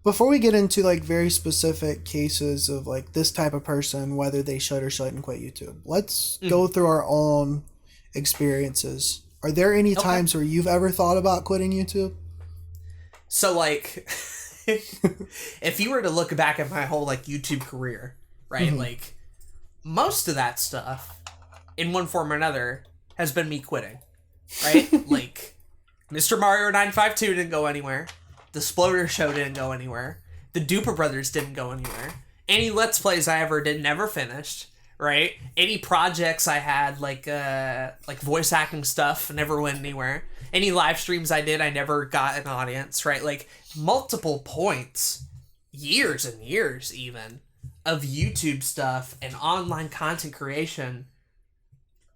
before we get into like very specific cases of like this type of person, whether they should or shouldn't quit YouTube, let's go through our own experiences. Are there any times where you've ever thought about quitting YouTube? So like, if you were to look back at my whole like YouTube career, right, like most of that stuff in one form or another has been me quitting, right? Like Mr. Mario 952 didn't go anywhere. The Sploder Show didn't go anywhere. The Duper Brothers didn't go anywhere. any Let's Plays I ever did never finished, right? Any projects I had, like voice acting stuff, never went anywhere. Any live streams I did, I never got an audience, right? Like, multiple points, years and years even, of YouTube stuff and online content creation,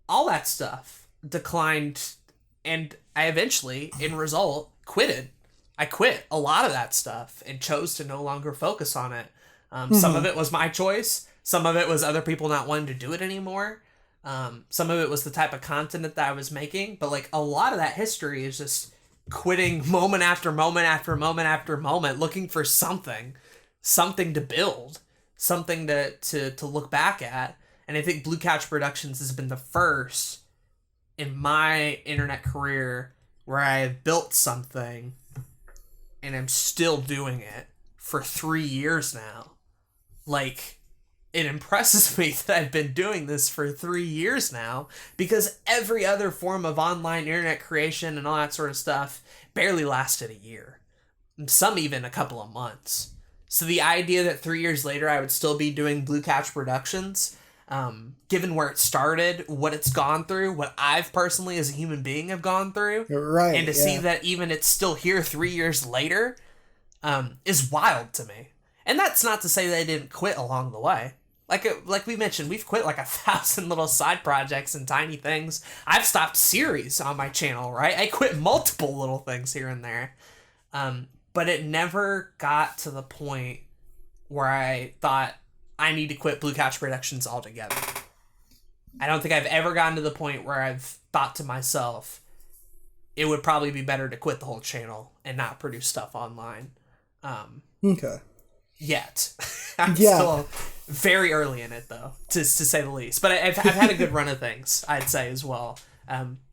all that stuff declined, and I eventually, in result, quitted. I quit a lot of that stuff and chose to no longer focus on it. Some of it was my choice. Some of it was other people not wanting to do it anymore. Some of it was the type of content that I was making. But like a lot of that history is just quitting moment after moment after moment after moment, looking for something to build, something to look back at. And I think Blue Couch Productions has been the first in my internet career where I have built something and I'm still doing it for 3 years now. Like, it impresses me that I've been doing this for 3 years now, because every other form of online internet creation and all that sort of stuff barely lasted a year. Some even a couple of months. So the idea that 3 years later I would still be doing Blue Couch Productions, given where it started, what it's gone through, what I've personally as a human being have gone through, right? And to see that even it's still here 3 years later, is wild to me. And that's not to say that I didn't quit along the way. Like we mentioned, we've quit like 1,000 little side projects and tiny things. I've stopped series on my channel, right? I quit multiple little things here and there. But it never got to the point where I thought, I need to quit Blue Couch Productions altogether. I don't think I've ever gotten to the point where I've thought to myself, it would probably be better to quit the whole channel and not produce stuff online. Okay. Yet. I'm still very early in it, though, to say the least. But I've had a good run of things, I'd say, as well.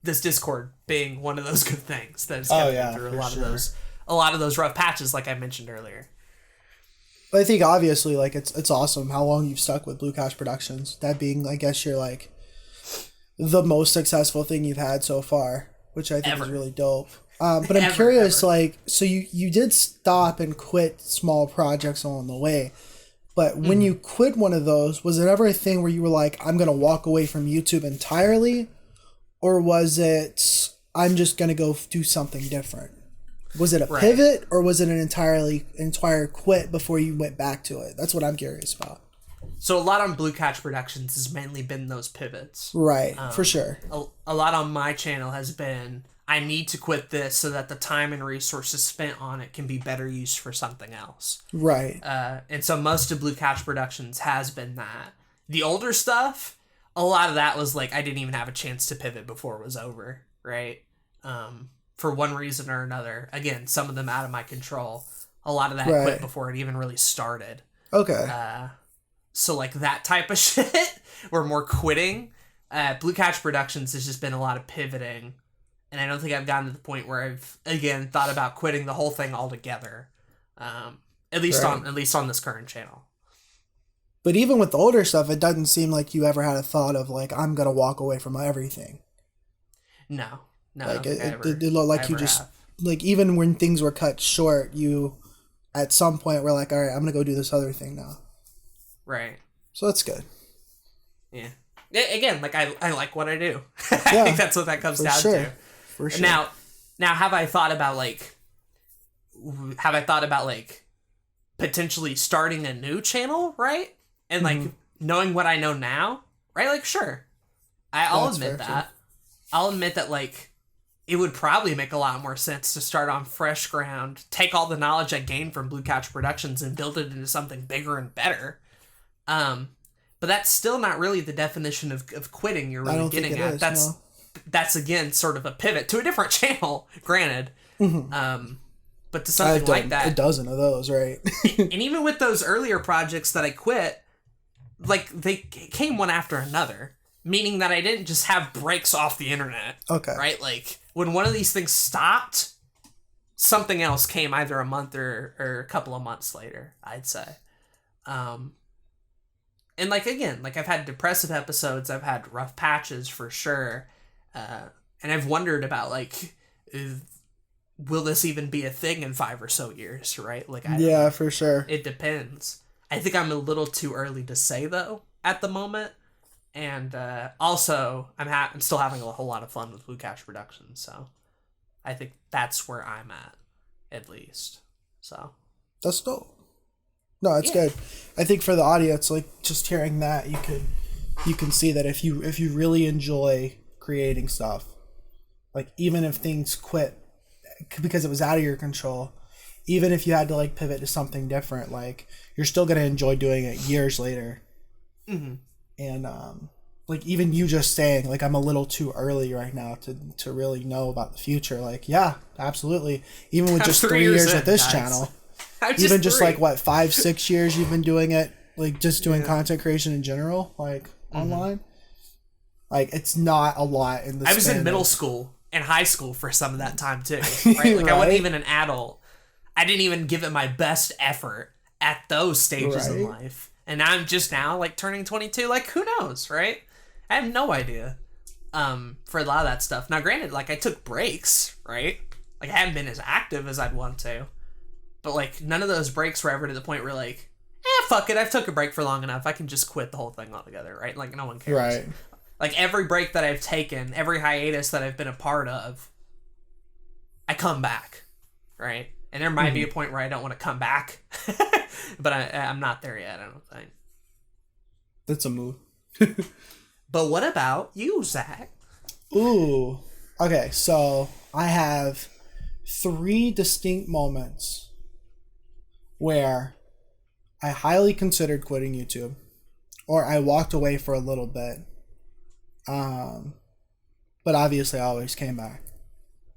This Discord being one of those good things that has kept me through a lot of those rough patches, like I mentioned earlier. I think obviously, like, it's awesome how long you've stuck with Blue Couch Productions. That being, I guess, you're like the most successful thing you've had so far, which I think is really dope. But I'm curious, like, so you did stop and quit small projects along the way, but when you quit one of those, was it ever a thing where you were like, I'm going to walk away from YouTube entirely? Or was it, I'm just going to go do something different? Was it a pivot, or was it an entire quit before you went back to it? That's what I'm curious about. So a lot on Blue Couch Productions has mainly been those pivots. Right, for sure. A lot on my channel has been, I need to quit this so that the time and resources spent on it can be better used for something else. Right. And so most of Blue Couch Productions has been that. The older stuff, a lot of that was like, I didn't even have a chance to pivot before it was over, right? For one reason or another. Again, some of them out of my control. A lot of that quit before it even really started. Okay. So like that type of shit, or more quitting. Blue Couch Productions has just been a lot of pivoting. And I don't think I've gotten to the point where I've, again, thought about quitting the whole thing altogether. At least on this current channel. But even with the older stuff, it doesn't seem like you ever had a thought of, like, I'm going to walk away from everything. No, like, it looked like you just, like, even when things were cut short, you, at some point, were like, all right, I'm going to go do this other thing now. Right. So that's good. Yeah. Again, like, I like what I do. I think that's what that comes down to. For sure. Now, have I thought about, like, potentially starting a new channel, right? And, like, knowing what I know now, right? Like, sure. I'll admit that. I'll admit that, like, it would probably make a lot more sense to start on fresh ground, take all the knowledge I gained from Blue Couch Productions and build it into something bigger and better. But that's still not really the definition of quitting you're really getting at. That's again sort of a pivot to a different channel, granted. But to something like that, a dozen of those, right? And even with those earlier projects that I quit, like, they came one after another, meaning that I didn't just have breaks off the internet. Okay. Right? Like, when one of these things stopped, something else came either a month or a couple of months later, I'd say. And, like, again, like, I've had depressive episodes, I've had rough patches for sure. And I've wondered about, like, will this even be a thing in 5 or so years, right? Like, I don't know. For sure. It depends. I think I'm a little too early to say though at the moment. And also, I'm still having a whole lot of fun with Blue Cash Productions, so I think that's where I'm at least. So that's dope. No, it's good. I think for the audience, like just hearing that, you can see that if you really enjoy creating stuff, like even if things quit because it was out of your control, even if you had to like pivot to something different, like you're still gonna enjoy doing it years later. Mm-hmm. And like even you just saying like I'm a little too early right now to really know about the future. Like yeah, absolutely. Even with just 3 years with this channel, even just like what 5-6 years you've been doing it, like just doing content creation in general, like online. Like it's not a lot in the. I was in middle school and high school for some of that time too. Right, like I wasn't even an adult. I didn't even give it my best effort at those stages in life. And I'm just now like turning 22. Like who knows, right? I have no idea. For a lot of that stuff. Now, granted, like I took breaks, right? Like I haven't been as active as I'd want to, but like none of those breaks were ever to the point where like, fuck it, I've took a break for long enough. I can just quit the whole thing altogether, right? Like no one cares. Right. Like every break that I've taken, every hiatus that I've been a part of, I come back, right? And there might be a point where I don't want to come back, but I'm not there yet, I don't think. That's a move. But what about you, Zach? Ooh. Okay, so I have 3 distinct moments where I highly considered quitting YouTube, or I walked away for a little bit. But obviously I always came back.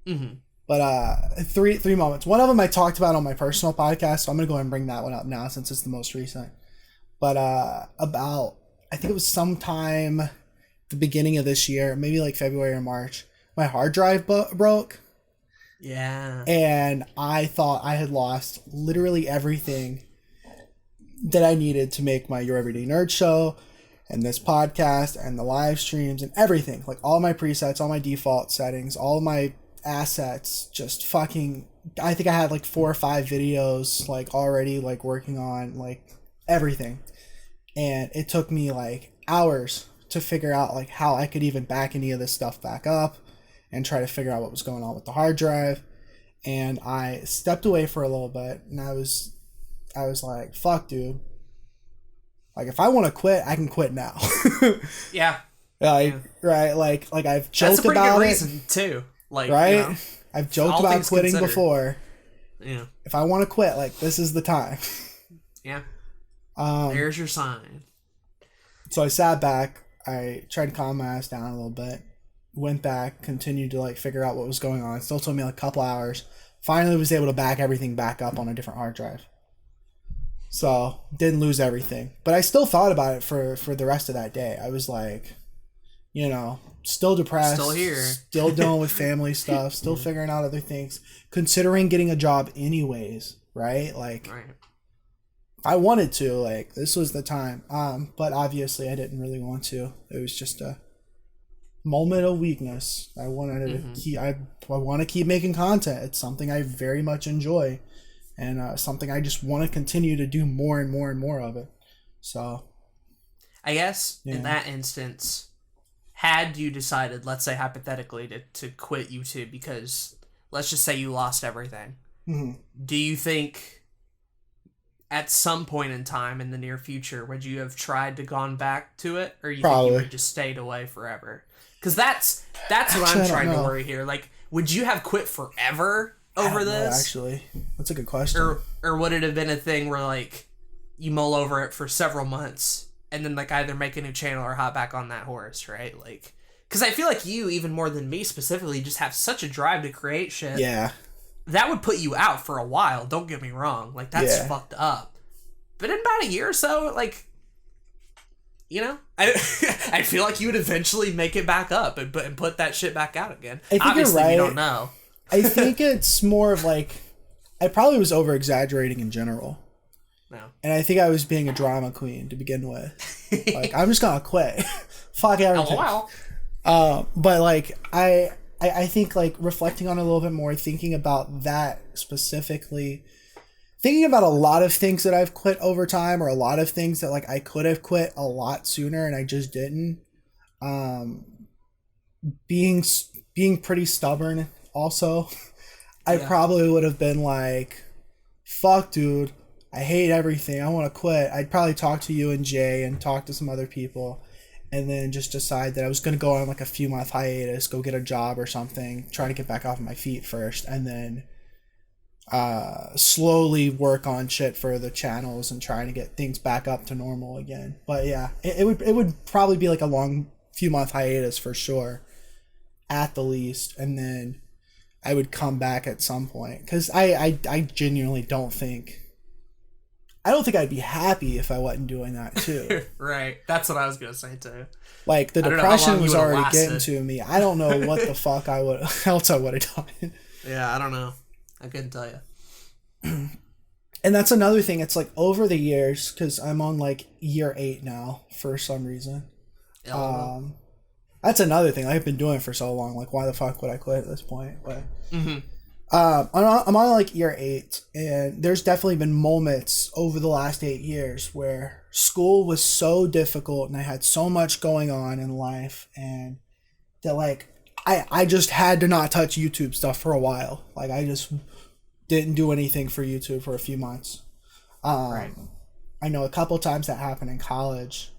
Mm-hmm. But three moments. One of them I talked about on my personal podcast, so I'm gonna go ahead and bring that one up now since it's the most recent. But about I think it was sometime the beginning of this year, maybe like February or March, my hard drive broke. Yeah. And I thought I had lost literally everything that I needed to make my Your Everyday Nerd show and this podcast and the live streams and everything. Like all my presets, all my default settings, all my assets, just fucking, I think I had like 4 or 5 videos like already like working on like everything. And it took me like hours to figure out like how I could even back any of this stuff back up and try to figure out what was going on with the hard drive. And I stepped away for a little bit and I was like, fuck dude. Like if I want to quit, I can quit now. Yeah. Like, right. Like I've joked That's a pretty about good it. reason too. Like, right. You know, I've joked about quitting before. Yeah. If I want to quit, like this is the time. Yeah. There's your sign. So I sat back. I tried to calm my ass down a little bit. Went back, continued to like figure out what was going on. It still took me like a couple hours. Finally was able to back everything back up on a different hard drive. So didn't lose everything. But I still thought about it for the rest of that day. I was like, you know, still depressed. Still here. Still dealing with family stuff. Still figuring out other things. Considering getting a job anyways, right? Like, right. if I wanted to, like, this was the time. But obviously I didn't really want to. It was just a moment of weakness. I wanted to keep, I want to keep making content. It's something I very much enjoy. And something I just want to continue to do more and more and more of it. So, I guess in that instance, had you decided, let's say hypothetically, to quit YouTube because let's just say you lost everything, do you think at some point in time in the near future would you have tried to gone back to it, or you think you would have just stayed away forever? Because that's what I'm trying to worry here. Like, would you have quit forever over this? Actually, that's a good question. Or would it have been a thing where like you mull over it for several months and then like either make a new channel or hop back on that horse, right? Like, because I feel like you, even more than me specifically, just have such a drive to create shit. Yeah. That would put you out for a while. Don't get me wrong. Like, that's fucked up. But in about a year or so, like, you know, I feel like you would eventually make it back up and put that shit back out again. I think obviously, you're right. We don't know. I think it's more of like, I probably was over exaggerating in general. No. And I think I was being a drama queen to begin with. Like, I'm just gonna quit. Fuck everything. LOL. But like, I think like reflecting on it a little bit more, thinking about that specifically, thinking about a lot of things that I've quit over time, or a lot of things that like I could have quit a lot sooner and I just didn't. Um, being pretty stubborn also. I probably would have been like, fuck dude, I hate everything, I want to quit. I'd probably talk to you and Jay and talk to some other people, and then just decide that I was going to go on like a few month hiatus, go get a job or something, try to get back off my feet first, and then slowly work on shit for the channels and trying to get things back up to normal again. But yeah, it would probably be like a long few month hiatus for sure, at the least, and then I would come back at some point, because I genuinely don't think I'd be happy if I wasn't doing that too. Right, that's what I was gonna say too. Like the depression was already getting to me. I don't know what the fuck I would have done. Yeah, I don't know. I couldn't tell you. And that's another thing. It's like over the years, because I'm on like year 8 now for some reason. That's another thing I've been doing for so long. Like, why the fuck would I quit at this point? But I'm on like year 8, and there's definitely been moments over the last 8 years where school was so difficult and I had so much going on in life, and that like I just had to not touch YouTube stuff for a while. Like, I just didn't do anything for YouTube for a few months. Right. I know a couple times that happened in college,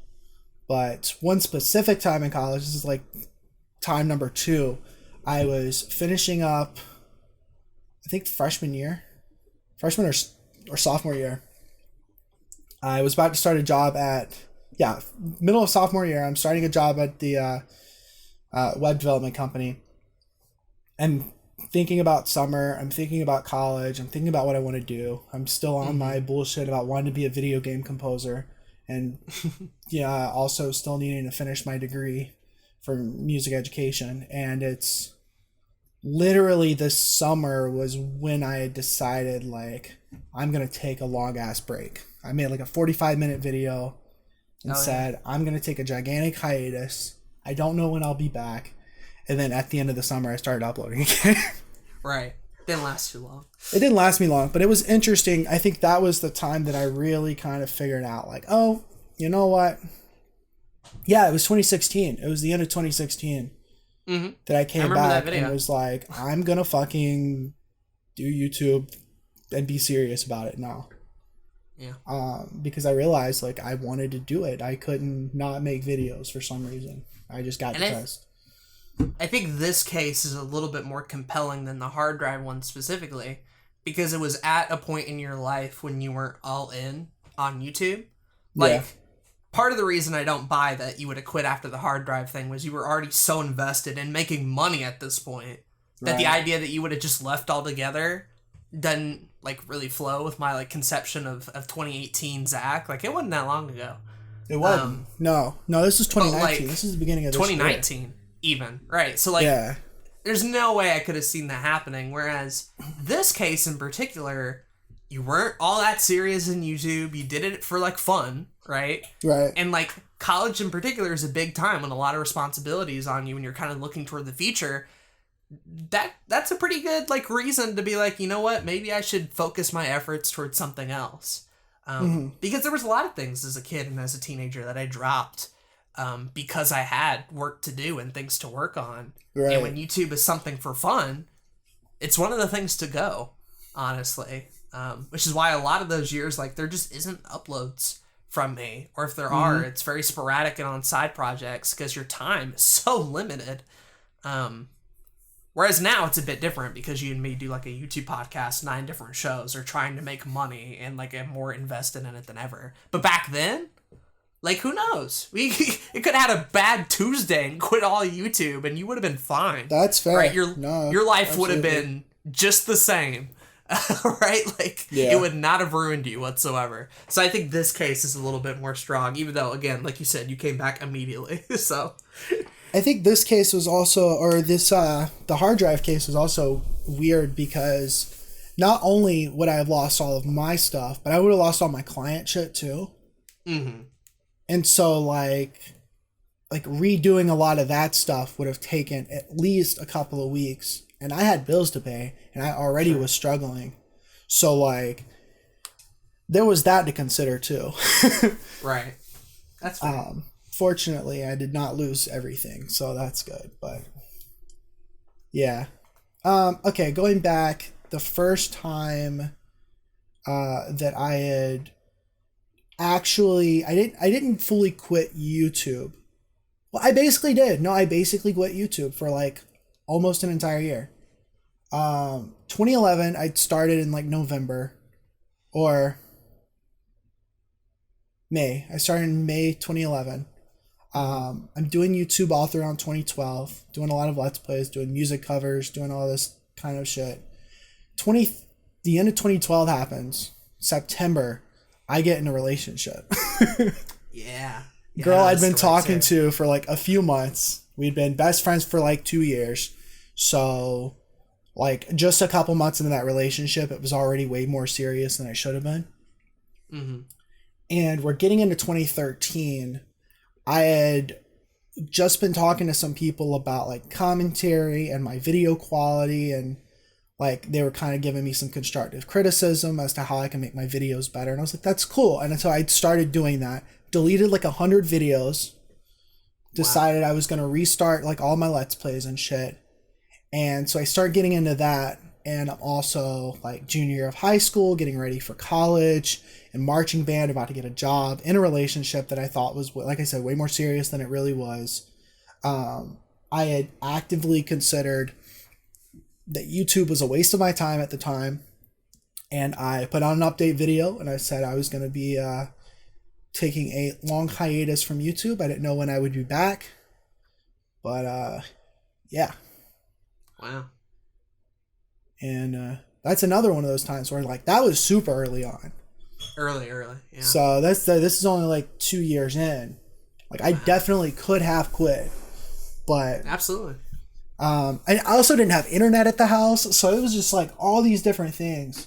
but one specific time in college, this is like time number 2, I was finishing up, I think freshman or sophomore year. I was about to start a job at, middle of sophomore year. I'm starting a job at the web development company. I'm thinking about summer. I'm thinking about college. I'm thinking about what I want to do. I'm still on my bullshit about wanting to be a video game composer. And also still needing to finish my degree for music education. And it's literally this summer was when I had decided, like, I'm going to take a long ass break. I made like a 45-minute video and said, I'm going to take a gigantic hiatus. I don't know when I'll be back. And then at the end of the summer, I started uploading again. Right. Didn't last too long. It didn't last me long, but it was interesting. I think that was the time that I really kind of figured out, like, oh, you know what? Yeah, it was 2016. It was the end of 2016 that I came back and was like, I'm going to fucking do YouTube and be serious about it now. Yeah. Because I realized, like, I wanted to do it. I couldn't not make videos for some reason. I just got depressed. I think this case is a little bit more compelling than the hard drive one specifically, because it was at a point in your life when you weren't all in on YouTube. Like, part of the reason I don't buy that you would have quit after the hard drive thing was you were already so invested in making money at this point that the idea that you would have just left altogether doesn't, like, really flow with my, like, conception of 2018 Zach. Like, it wasn't that long ago. It wasn't. No, this is 2019. Like, this is the beginning of this 2019. Year. Even, right? So, like, there's no way I could have seen that happening. Whereas this case in particular, you weren't all that serious in YouTube. You did it for, like, fun, right? Right. And, like, college in particular is a big time when a lot of responsibilities on you and you're kind of looking toward the future. That's a pretty good, like, reason to be like, you know what? Maybe I should focus my efforts towards something else. Because there was a lot of things as a kid and as a teenager that I dropped because I had work to do and things to work on. Right. And when YouTube is something for fun, it's one of the things to go, honestly. Which is why a lot of those years, like, there just isn't uploads from me. Or if there are, it's very sporadic and on side projects because your time is so limited. Whereas now it's a bit different because you and me do, like, a YouTube podcast, 9 different shows, or trying to make money and, like, I'm more invested in it than ever. But back then, like, who knows? It could have had a bad Tuesday and quit all YouTube, and you would have been fine. That's fair. Right? Your life would have been just the same, right? Like, it would not have ruined you whatsoever. So I think this case is a little bit more strong, even though, again, like you said, you came back immediately. So I think this case was also, or this the hard drive case was also weird because not only would I have lost all of my stuff, but I would have lost all my client shit too. Mm-hmm. And so, like redoing a lot of that stuff would have taken at least a couple of weeks. And I had bills to pay, and I already was struggling. So, like, there was that to consider too. Right. That's fair. Fortunately, I did not lose everything, so that's good. But yeah. Okay, going back, the first time that I had actually, I didn't fully quit YouTube. Well, I basically did. No, I basically quit YouTube for like almost an entire year. 2011, I started in like November or May. I started in May 2011. I'm doing YouTube all throughout 2012, doing a lot of Let's Plays, doing music covers, doing all this kind of shit. The end of 2012 happens. September, I get in a relationship. Yeah. Girl I'd been talking to for like a few months. We'd been best friends for like 2 years. So, like, just a couple months into that relationship, it was already way more serious than I should have been. Mm-hmm. And we're getting into 2013. I had just been talking to some people about like commentary and my video quality, and like they were kind of giving me some constructive criticism as to how I can make my videos better. And I was like, that's cool. And so I started doing that, deleted like 100 videos, decided I was going to restart like all my Let's Plays and shit. And so I started getting into that. And I'm also like junior year of high school, getting ready for college and marching band, about to get a job, in a relationship that I thought was, like I said, way more serious than it really was. I had actively considered that YouTube was a waste of my time at the time. And I put out an update video and I said I was going to be taking a long hiatus from YouTube. I didn't know when I would be back. But yeah. Wow. And that's another one of those times where like that was super early on. Early, yeah. So this is only like 2 years in. Like I definitely could have quit, but absolutely. I also didn't have internet at the house, so it was just like all these different things.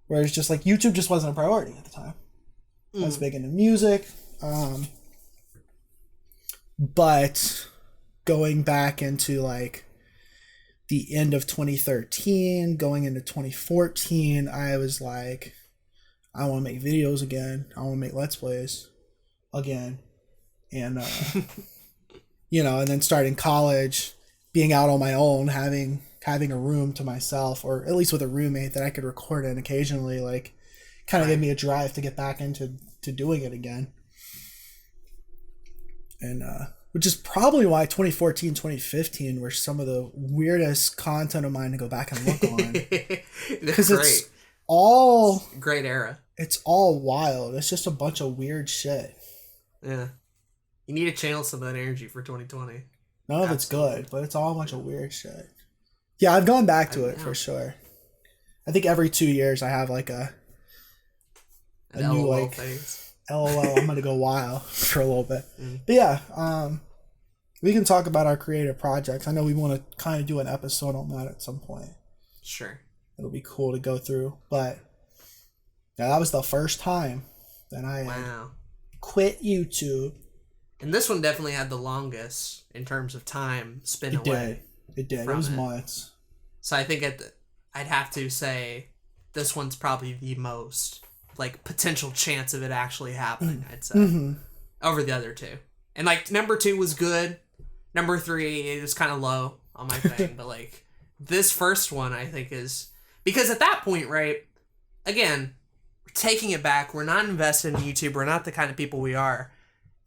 Where it's just like YouTube just wasn't a priority at the time. I was big into music, but going back into like the end of 2013, going into 2014, I was like, I want to make videos again. I want to make Let's Plays again. And, you know, and then starting college, being out on my own, having a room to myself, or at least with a roommate that I could record in occasionally, like, kind of gave me a drive to get back into doing it again. And, which is probably why 2014, 2015 were some of the weirdest content of mine to go back and look on. Because it's all... Great era. It's all wild. It's just a bunch of weird shit. Yeah. You need to channel some of that energy for 2020. None of it's good, but it's all a bunch of weird shit. Yeah, I've gone back to it for sure. I think every 2 years I have like a new like phase. LOL, I'm gonna go wild for a little bit. But yeah, we can talk about our creative projects. I know we want to kind of do an episode on that at some point. Sure. It'll be cool to go through. But yeah, that was the first time that I quit YouTube. And this one definitely had the longest in terms of time spent away. It did. It was months. So I think I'd have to say this one's probably the most like potential chance of it actually happening, I'd say, over the other two. And like number 2 was good. Number 3 is kind of low on my thing, but like this first one I think is, because at that point, right, again, taking it back, we're not invested in YouTube. We're not the kind of people we are.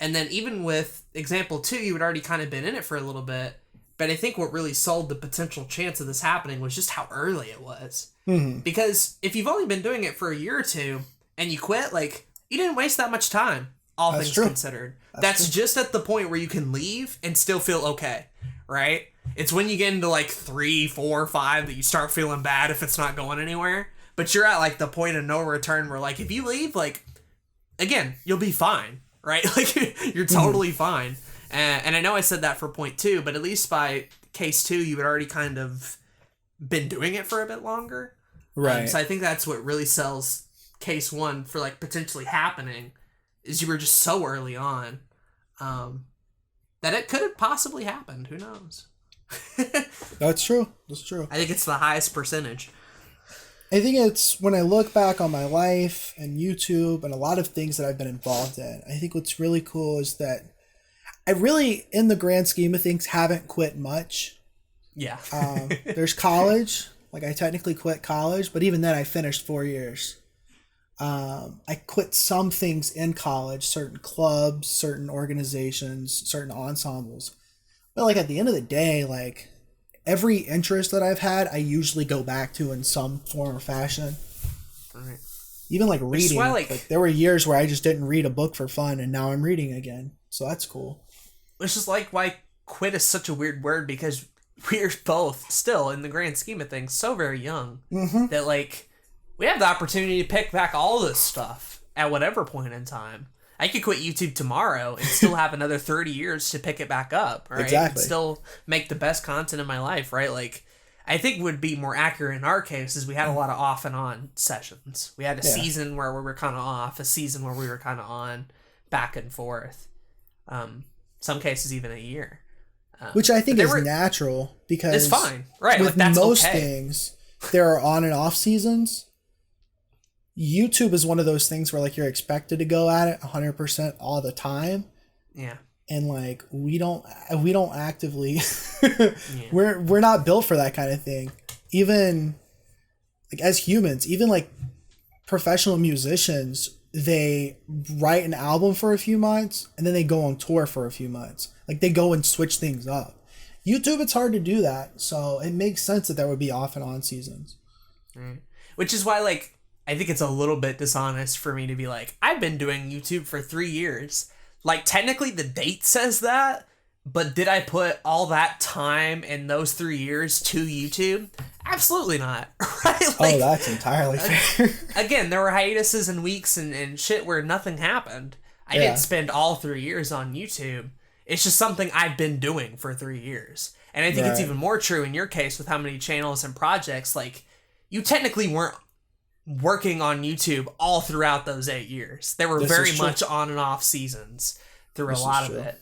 And then even with example 2, you had already kind of been in it for a little bit. But I think what really sold the potential chance of this happening was just how early it was. Because if you've only been doing it for a year or two and you quit, like, you didn't waste that much time, all things considered. That's just at the point where you can leave and still feel okay, right? It's when you get into like 3, 4, 5 that you start feeling bad if it's not going anywhere. But you're at like the point of no return where like if you leave, like, again, you'll be fine, right? Like you're totally fine. And I know I said that for point 2, but at least by case 2, you had already kind of been doing it for a bit longer. Right. So I think that's what really sells case 1 for like potentially happening, is you were just so early on that it could have possibly happened. Who knows? That's true. That's true. I think it's the highest percentage. I think it's when I look back on my life and YouTube and a lot of things that I've been involved in, I think what's really cool is that I really, in the grand scheme of things, haven't quit much. Yeah. There's college. Like, I technically quit college, but even then I finished 4 years. I quit some things in college, certain clubs, certain organizations, certain ensembles. But, like, at the end of the day, like, every interest that I've had, I usually go back to in some form or fashion. Right. Even, like, reading. Why, like, there were years where I just didn't read a book for fun, and now I'm reading again. So that's cool. Which is, like, why quit is such a weird word, because we're both still, in the grand scheme of things, so very young that, like, we have the opportunity to pick back all this stuff at whatever point in time. I could quit YouTube tomorrow and still have another 30 years to pick it back up, right? Exactly. And still make the best content in my life, right? Like, I think would be more accurate in our case is we had a lot of off and on sessions. We had a season where we were kind of off, a season where we were kind of on, back and forth. Some cases even a year. Which I think is natural because it's fine, right? With like, most things, there are on and off seasons. YouTube is one of those things where like you're expected to go at it 100% all the time. Yeah. And like we don't actively we're not built for that kind of thing. Even like as humans, even like professional musicians, they write an album for a few months and then they go on tour for a few months. Like they go and switch things up. YouTube, it's hard to do that. So it makes sense that there would be off and on seasons. Right. Which is why like I think it's a little bit dishonest for me to be like, I've been doing YouTube for 3 years. Like, technically the date says that, but did I put all that time in those 3 years to YouTube? Absolutely not. Right? Like, that's entirely fair. Again, there were hiatuses and weeks and shit where nothing happened. I didn't spend all 3 years on YouTube. It's just something I've been doing for 3 years. And I think it's even more true in your case with how many channels and projects. Like, you technically weren't working on YouTube all throughout those 8 years. There were very much on and off seasons through a lot of it.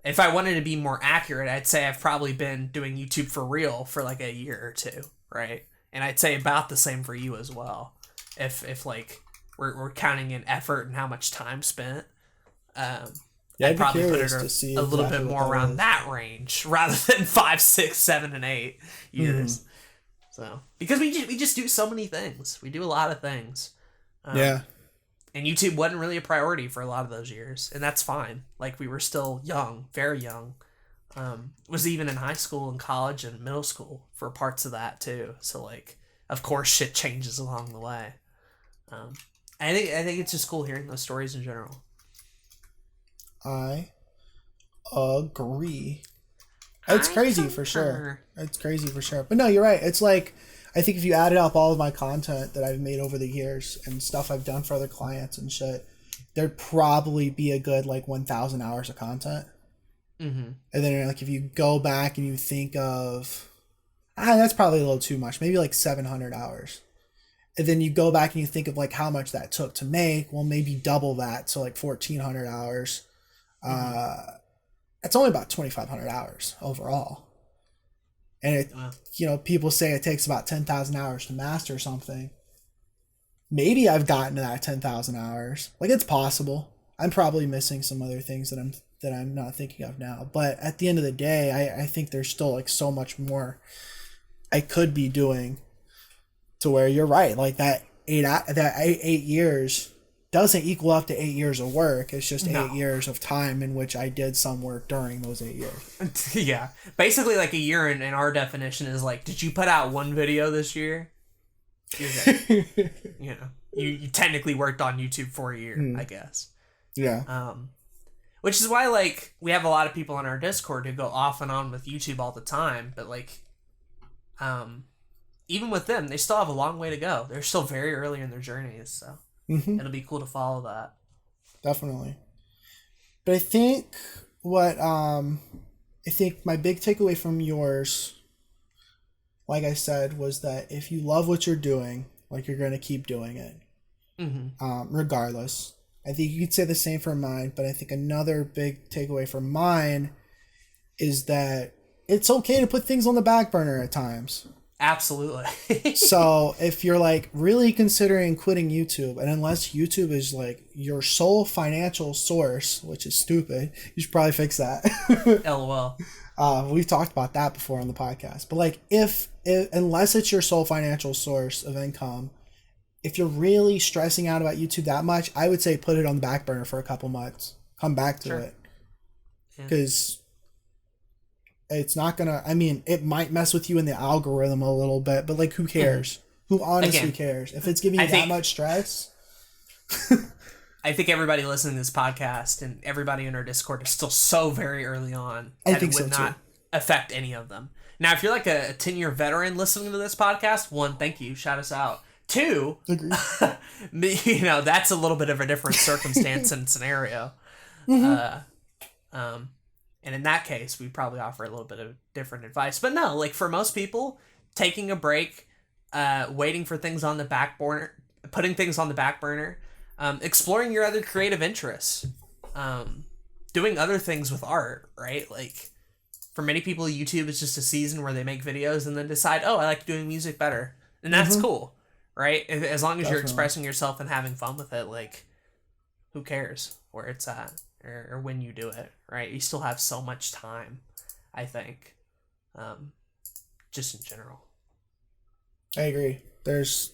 If I wanted to be more accurate, I'd say I've probably been doing YouTube for real for like a year or two, right? And I'd say about the same for you as well. If like we're counting in effort and how much time spent, I'd probably put it a little bit more around that range rather than 5, 6, 7, and 8 years. Mm-hmm. So, because we just do so many things. We do a lot of things. And YouTube wasn't really a priority for a lot of those years. And that's fine. Like, we were still young, very young. Was even in high school and college and middle school for parts of that, too. So, like, of course, shit changes along the way. I think it's just cool hearing those stories in general. I agree. It's crazy for sure. It's crazy for sure. But no, you're right. It's like, I think if you added up all of my content that I've made over the years and stuff I've done for other clients and shit, there'd probably be a good like 1,000 hours of content. Mm-hmm. And then like if you go back and you think of, that's probably a little too much. Maybe like 700 hours. And then you go back and you think of like how much that took to make. Well, maybe double that. So like 1,400 hours. Mm-hmm. It's only about 2,500 hours overall. And people say it takes about 10,000 hours to master something. Maybe I've gotten to that 10,000 hours. Like, it's possible. I'm probably missing some other things that I'm not thinking of now. But at the end of the day, I think there's still like so much more I could be doing to where you're right. Like that 8 years doesn't equal up to 8 years of work. It's just 8 years of time in which I did some work during those 8 years. Yeah. Basically, like a year in our definition is like, did you put out one video this year? You technically worked on YouTube for a year, I guess. Yeah. Which is why, like, we have a lot of people on our Discord who go off and on with YouTube all the time, but, like, even with them, they still have a long way to go. They're still very early in their journeys, so... Mm-hmm. It'll be cool to follow that. Definitely. But I think my big takeaway from yours, like I said, was that if you love what you're doing, like you're going to keep doing it. Mm-hmm. Regardless. I think you could say the same for mine, but I think another big takeaway from mine is that it's okay to put things on the back burner at times. Absolutely. So if you're like really considering quitting YouTube, and unless YouTube is like your sole financial source, which is stupid, you should probably fix that. LOL. We've talked about that before on the podcast. But like if unless it's your sole financial source of income, if you're really stressing out about YouTube that much, I would say put it on the back burner for a couple months. Come back to it. Because it's not going to, I mean, it might mess with you in the algorithm a little bit, but like, who cares? Who honestly cares? If it's giving you that much stress. I think everybody listening to this podcast and everybody in our Discord is still so very early on that it would not affect any of them. Now, if you're like a 10-year veteran listening to this podcast, one, thank you. Shout us out. Two, you know, that's a little bit of a different circumstance and scenario. And in that case, we probably offer a little bit of different advice. But no, like for most people, taking a break, waiting for things on the back burner, putting things on the back burner, exploring your other creative interests, doing other things with art, right? Like for many people, YouTube is just a season where they make videos and then decide, oh, I like doing music better. And that's cool, right? As long as you're expressing yourself and having fun with it, like who cares where it's at? Or when you do it, right? You still have so much time, I think, just in general. I agree. There's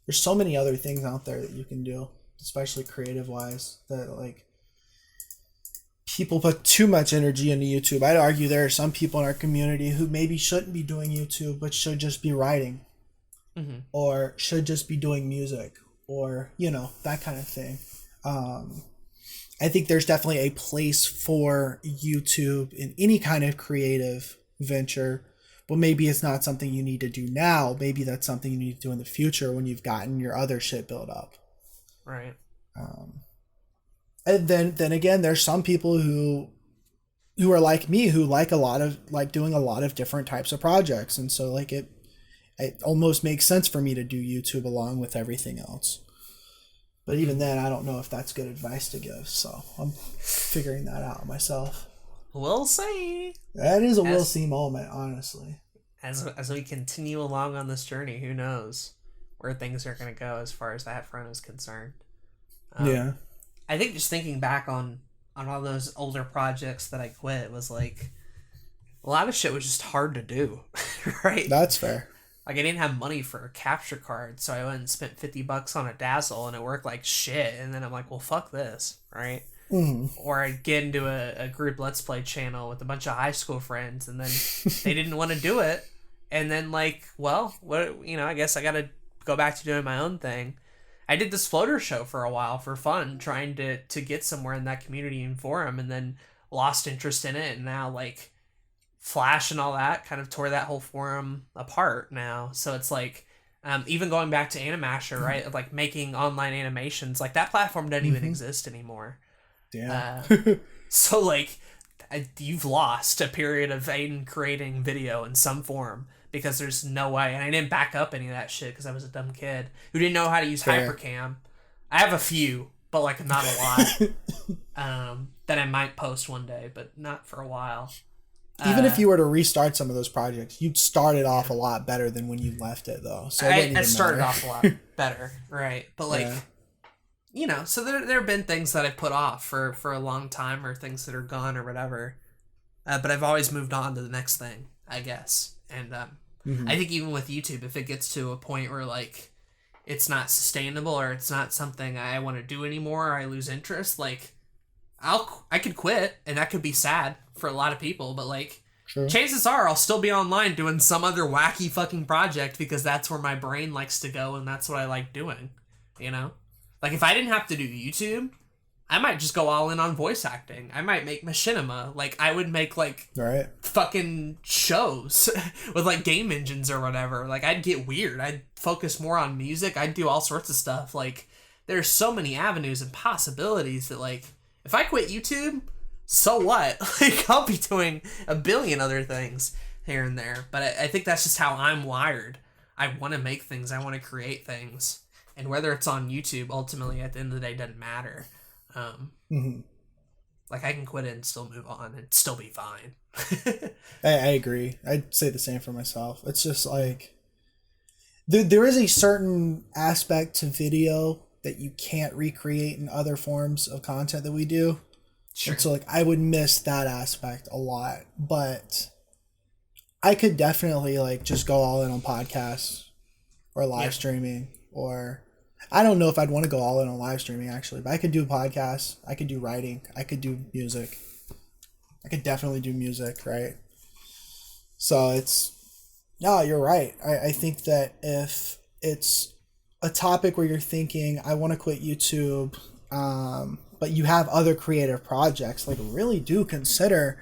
so many other things out there that you can do, especially creative wise, that like people put too much energy into YouTube. I'd argue there are some people in our community who maybe shouldn't be doing YouTube, but should just be writing, or should just be doing music, or you know, that kind of thing. I think there's definitely a place for YouTube in any kind of creative venture, but maybe it's not something you need to do now. Maybe that's something you need to do in the future when you've gotten your other shit built up. Right. And then again, there's some people who are like me, who like doing a lot of different types of projects. And so like it almost makes sense for me to do YouTube along with everything else. But even then, I don't know if that's good advice to give. So I'm figuring that out myself. We'll see. That is a we'll see moment, honestly. As we continue along on this journey, who knows where things are going to go as far as that front is concerned. Yeah. I think just thinking back on all those older projects that I quit was like, a lot of shit was just hard to do, right? That's fair. Like, I didn't have money for a capture card, so I went and spent $50 on a Dazzle, and it worked like shit. And then I'm like, well, fuck this, right? Or I'd get into a group Let's Play channel with a bunch of high school friends, and then they didn't want to do it. And then, like, well, what, you know, I guess I got to go back to doing my own thing. I did this floater show for a while for fun, trying to get somewhere in that community and forum, and then lost interest in it, and now, like, Flash and all that kind of tore that whole forum apart now. So it's like, even going back to Animasher, right? Like making online animations, like that platform doesn't even exist anymore. Yeah. So like, you've lost a period of Aden creating video in some form because there's no way. And I didn't back up any of that shit because I was a dumb kid who didn't know how to use Hypercam. I have a few, but like not a lot. That I might post one day, but not for a while. Even if you were to restart some of those projects, you'd start it off a lot better than when you left it, though. So I started off a lot better, right? But like, you know, so there have been things that I put off for a long time, or things that are gone or whatever. But I've always moved on to the next thing, I guess. And I think even with YouTube, if it gets to a point where like it's not sustainable or it's not something I want to do anymore, or I lose interest, like I could quit, and that could be sad for a lot of people, but like chances are I'll still be online doing some other wacky fucking project because that's where my brain likes to go and that's what I like doing, you know? Like if I didn't have to do YouTube, I might just go all in on voice acting. I might make machinima. Like I would make like fucking shows with like game engines or whatever. Like I'd get weird. I'd focus more on music. I'd do all sorts of stuff. Like there's so many avenues and possibilities that like if I quit YouTube, so what? Like, I'll be doing a billion other things here and there. But I think that's just how I'm wired. I want to make things. I want to create things. And whether it's on YouTube, ultimately, at the end of the day, doesn't matter. Like, I can quit it and still move on and still be fine. I agree. I'd say the same for myself. It's just like, there is a certain aspect to video that you can't recreate in other forms of content that we do. Sure. And so like I would miss that aspect a lot, but I could definitely like just go all in on podcasts or live streaming, or I don't know if I'd want to go all in on live streaming actually, but I could do podcasts, I could do writing, I could do music. I could definitely do music, right? So no, you're right. I think that if it's a topic where you're thinking, I want to quit YouTube, but you have other creative projects, like really do consider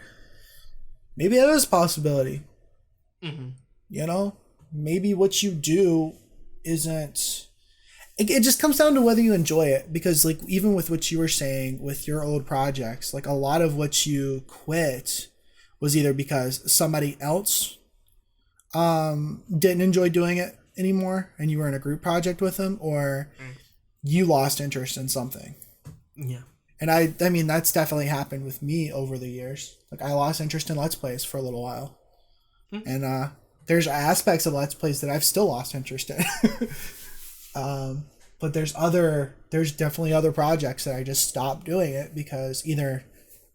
maybe that is a possibility. Mm-hmm. You know, maybe what you do isn't. It just comes down to whether you enjoy it, because like even with what you were saying with your old projects, like a lot of what you quit was either because somebody else didn't enjoy doing it anymore and you were in a group project with them, or you lost interest in something. Yeah. And I mean, that's definitely happened with me over the years. Like I lost interest in Let's Plays for a little while. And there's aspects of Let's Plays that I've still lost interest in. But there's definitely other projects that I just stopped doing it because either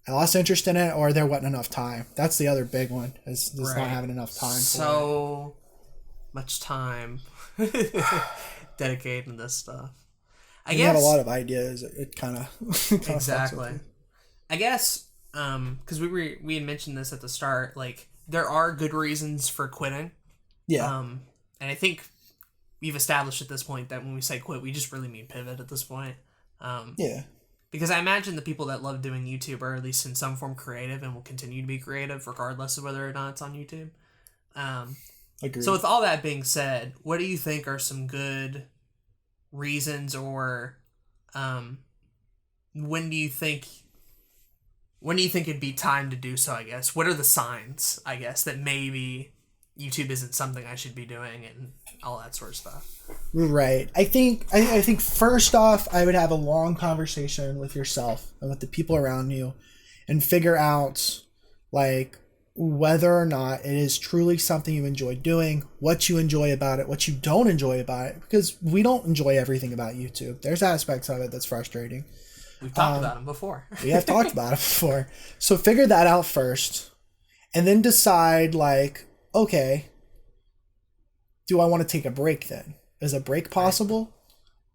I lost interest in it or there wasn't enough time. That's the other big one, is not having enough time. So much time dedicated to this stuff. I guess you have a lot of ideas. It kind of exactly. I guess because we had mentioned this at the start. Like there are good reasons for quitting. Yeah. And I think we've established at this point that when we say quit, we just really mean pivot at this point. Yeah. Because I imagine the people that love doing YouTube are at least in some form creative and will continue to be creative regardless of whether or not it's on YouTube. Agreed. So with all that being said, what do you think are some good reasons, or when do you think it'd be time to do so, I guess? What are the signs, I guess, that maybe YouTube isn't something I should be doing and all that sort of stuff? Right. I think first off, I would have a long conversation with yourself and with the people around you and figure out like whether or not it is truly something you enjoy doing, what you enjoy about it, what you don't enjoy about it, because we don't enjoy everything about YouTube. There's aspects of it that's frustrating. We've talked about them before. We have talked about it before. So figure that out first and then decide like, okay, do I want to take a break then? Is a break possible?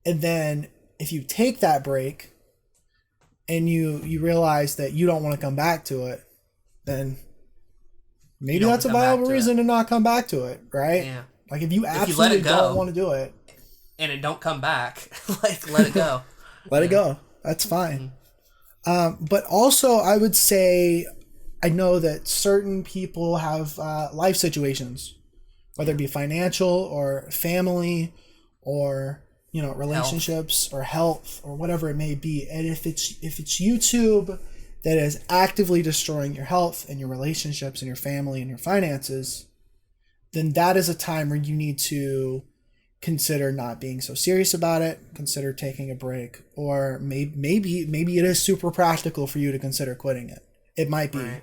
And then if you take that break and you realize that you don't want to come back to it, then maybe that's a viable reason to not come back to it, right? Yeah. Like if you absolutely don't want to do it. And it don't come back, like let it go. Let it go. That's fine. But also I would say, I know that certain people have life situations, whether it be financial or family or, you know, relationships or health or whatever it may be. And if it's YouTube that is actively destroying your health and your relationships and your family and your finances, then that is a time where you need to consider not being so serious about it, consider taking a break, or maybe it is super practical for you to consider quitting it. It might be. Right.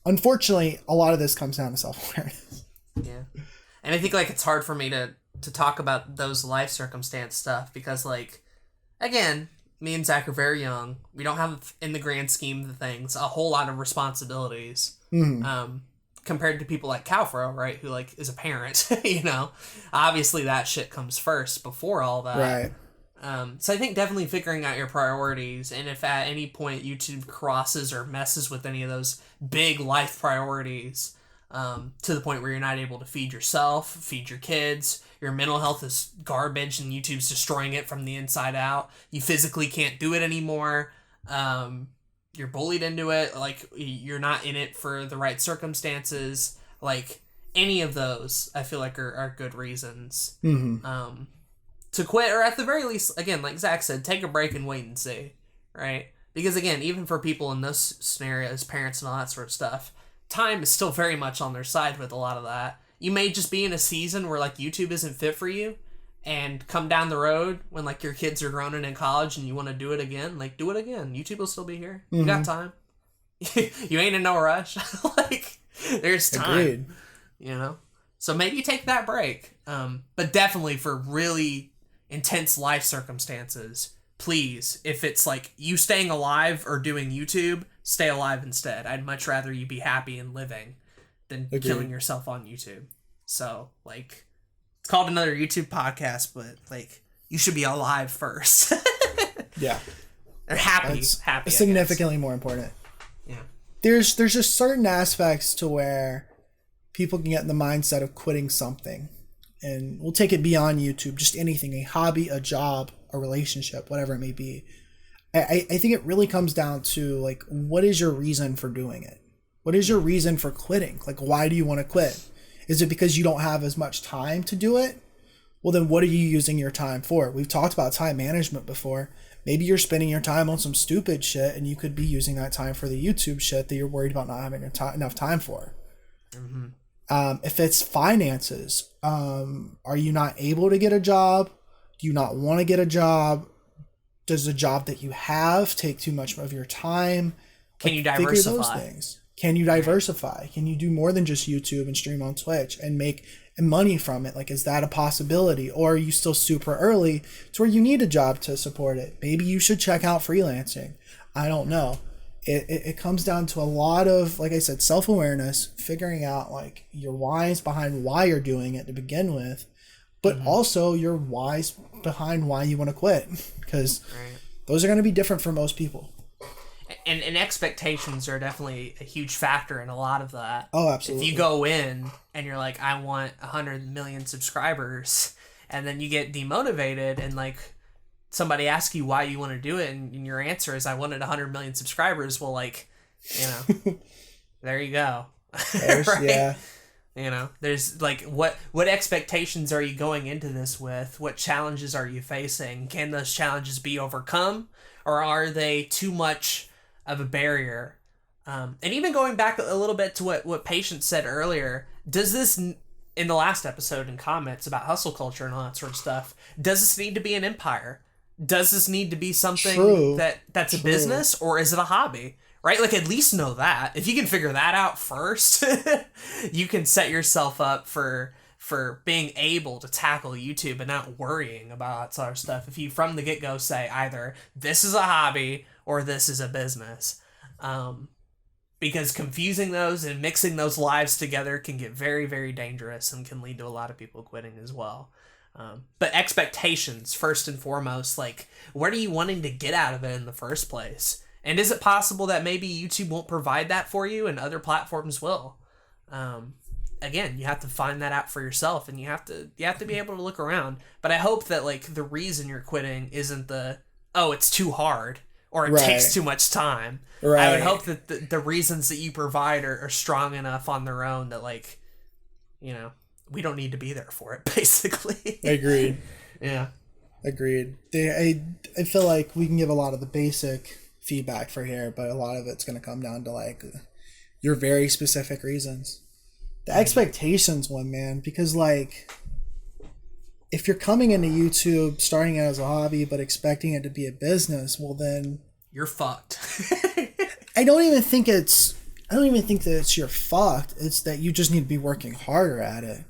Unfortunately, a lot of this comes down to self-awareness. Yeah. And I think like it's hard for me to talk about those life circumstance stuff because like, again, me and Zach are very young. We don't have, in the grand scheme of things, a whole lot of responsibilities. Compared to people like Calfro, right, who like is a parent, you know, obviously that shit comes first before all that. Right. So I think definitely figuring out your priorities, and if at any point YouTube crosses or messes with any of those big life priorities, to the point where you're not able to feed yourself, feed your kids, your mental health is garbage and YouTube's destroying it from the inside out, you physically can't do it anymore, you're bullied into it, like you're not in it for the right circumstances, like any of those I feel like are good reasons to quit, or at the very least, again, like Zach said, take a break and wait and see, right? Because again, even for people in those scenarios, parents and all that sort of stuff, time is still very much on their side with a lot of that. You may just be in a season where like YouTube isn't fit for you, and come down the road when like your kids are grown and in college and you want to do it again, like do it again. YouTube will still be here. You got time. You ain't in no rush. Like there's time. Agreed. You know? So maybe take that break. But definitely for really intense life circumstances, please, if it's like you staying alive or doing YouTube, stay alive instead. I'd much rather you be happy and living than killing yourself on YouTube. So, like, it's called Another YouTube Podcast, but, like, you should be alive first. Yeah. Or happy. Happy. Significantly more important. Yeah. There's just certain aspects to where people can get in the mindset of quitting something. And we'll take it beyond YouTube, just anything, a hobby, a job, a relationship, whatever it may be. I think it really comes down to, like, what is your reason for doing it? What is your reason for quitting? Like, why do you want to quit? Is it because you don't have as much time to do it? Well, then what are you using your time for? We've talked about time management before. Maybe you're spending your time on some stupid shit and you could be using that time for the YouTube shit that you're worried about not having enough time for. Mm-hmm. If it's finances, are you not able to get a job? Do you not want to get a job? Does the job that you have take too much of your time? Can you diversify? Those things. Can you diversify? Can you do more than just YouTube and stream on Twitch and make money from it? Like, is that a possibility? Or are you still super early to where you need a job to support it? Maybe you should check out freelancing. I don't know. It comes down to a lot of, like I said, self-awareness, figuring out, like, your whys behind why you're doing it to begin with, but also your whys behind why you want to quit, because those are going to be different for most people. And expectations are definitely a huge factor in a lot of that. Oh, absolutely. If you go in and you're like, I want 100 million subscribers, and then you get demotivated and, like, somebody asks you why you want to do it, and your answer is, I wanted 100 million subscribers, well, like, you know, there you go. Right? Yeah. You know, there's, like, what expectations are you going into this with? What challenges are you facing? Can those challenges be overcome? Or are they too much of a barrier? And even going back a little bit to what Patience said earlier, does this, in the last episode in comments about hustle culture and all that sort of stuff, does this need to be an empire? Does this need to be something that's a business, or is it a hobby? Right? Like, at least know that. If you can figure that out first, you can set yourself up for being able to tackle YouTube and not worrying about that sort of stuff. If you from the get-go say either this is a hobby or this is a business. Because confusing those and mixing those lives together can get very, very dangerous and can lead to a lot of people quitting as well. But expectations, first and foremost, like, what are you wanting to get out of it in the first place? And is it possible that maybe YouTube won't provide that for you and other platforms will? Again, you have to find that out for yourself, and you have to be able to look around. But I hope that, like, the reason you're quitting isn't it's too hard or it takes too much time. Right. I would hope that the reasons that you provide are strong enough on their own that, like, you know, we don't need to be there for it, basically. Agreed. Yeah. Agreed. I feel like we can give a lot of the basic feedback for here, but a lot of it's going to come down to, like, your very specific reasons. The expectations one, man, because, like, if you're coming into YouTube starting out as a hobby but expecting it to be a business, well, then you're fucked. I don't even think that it's you're fucked. It's that you just need to be working harder at it.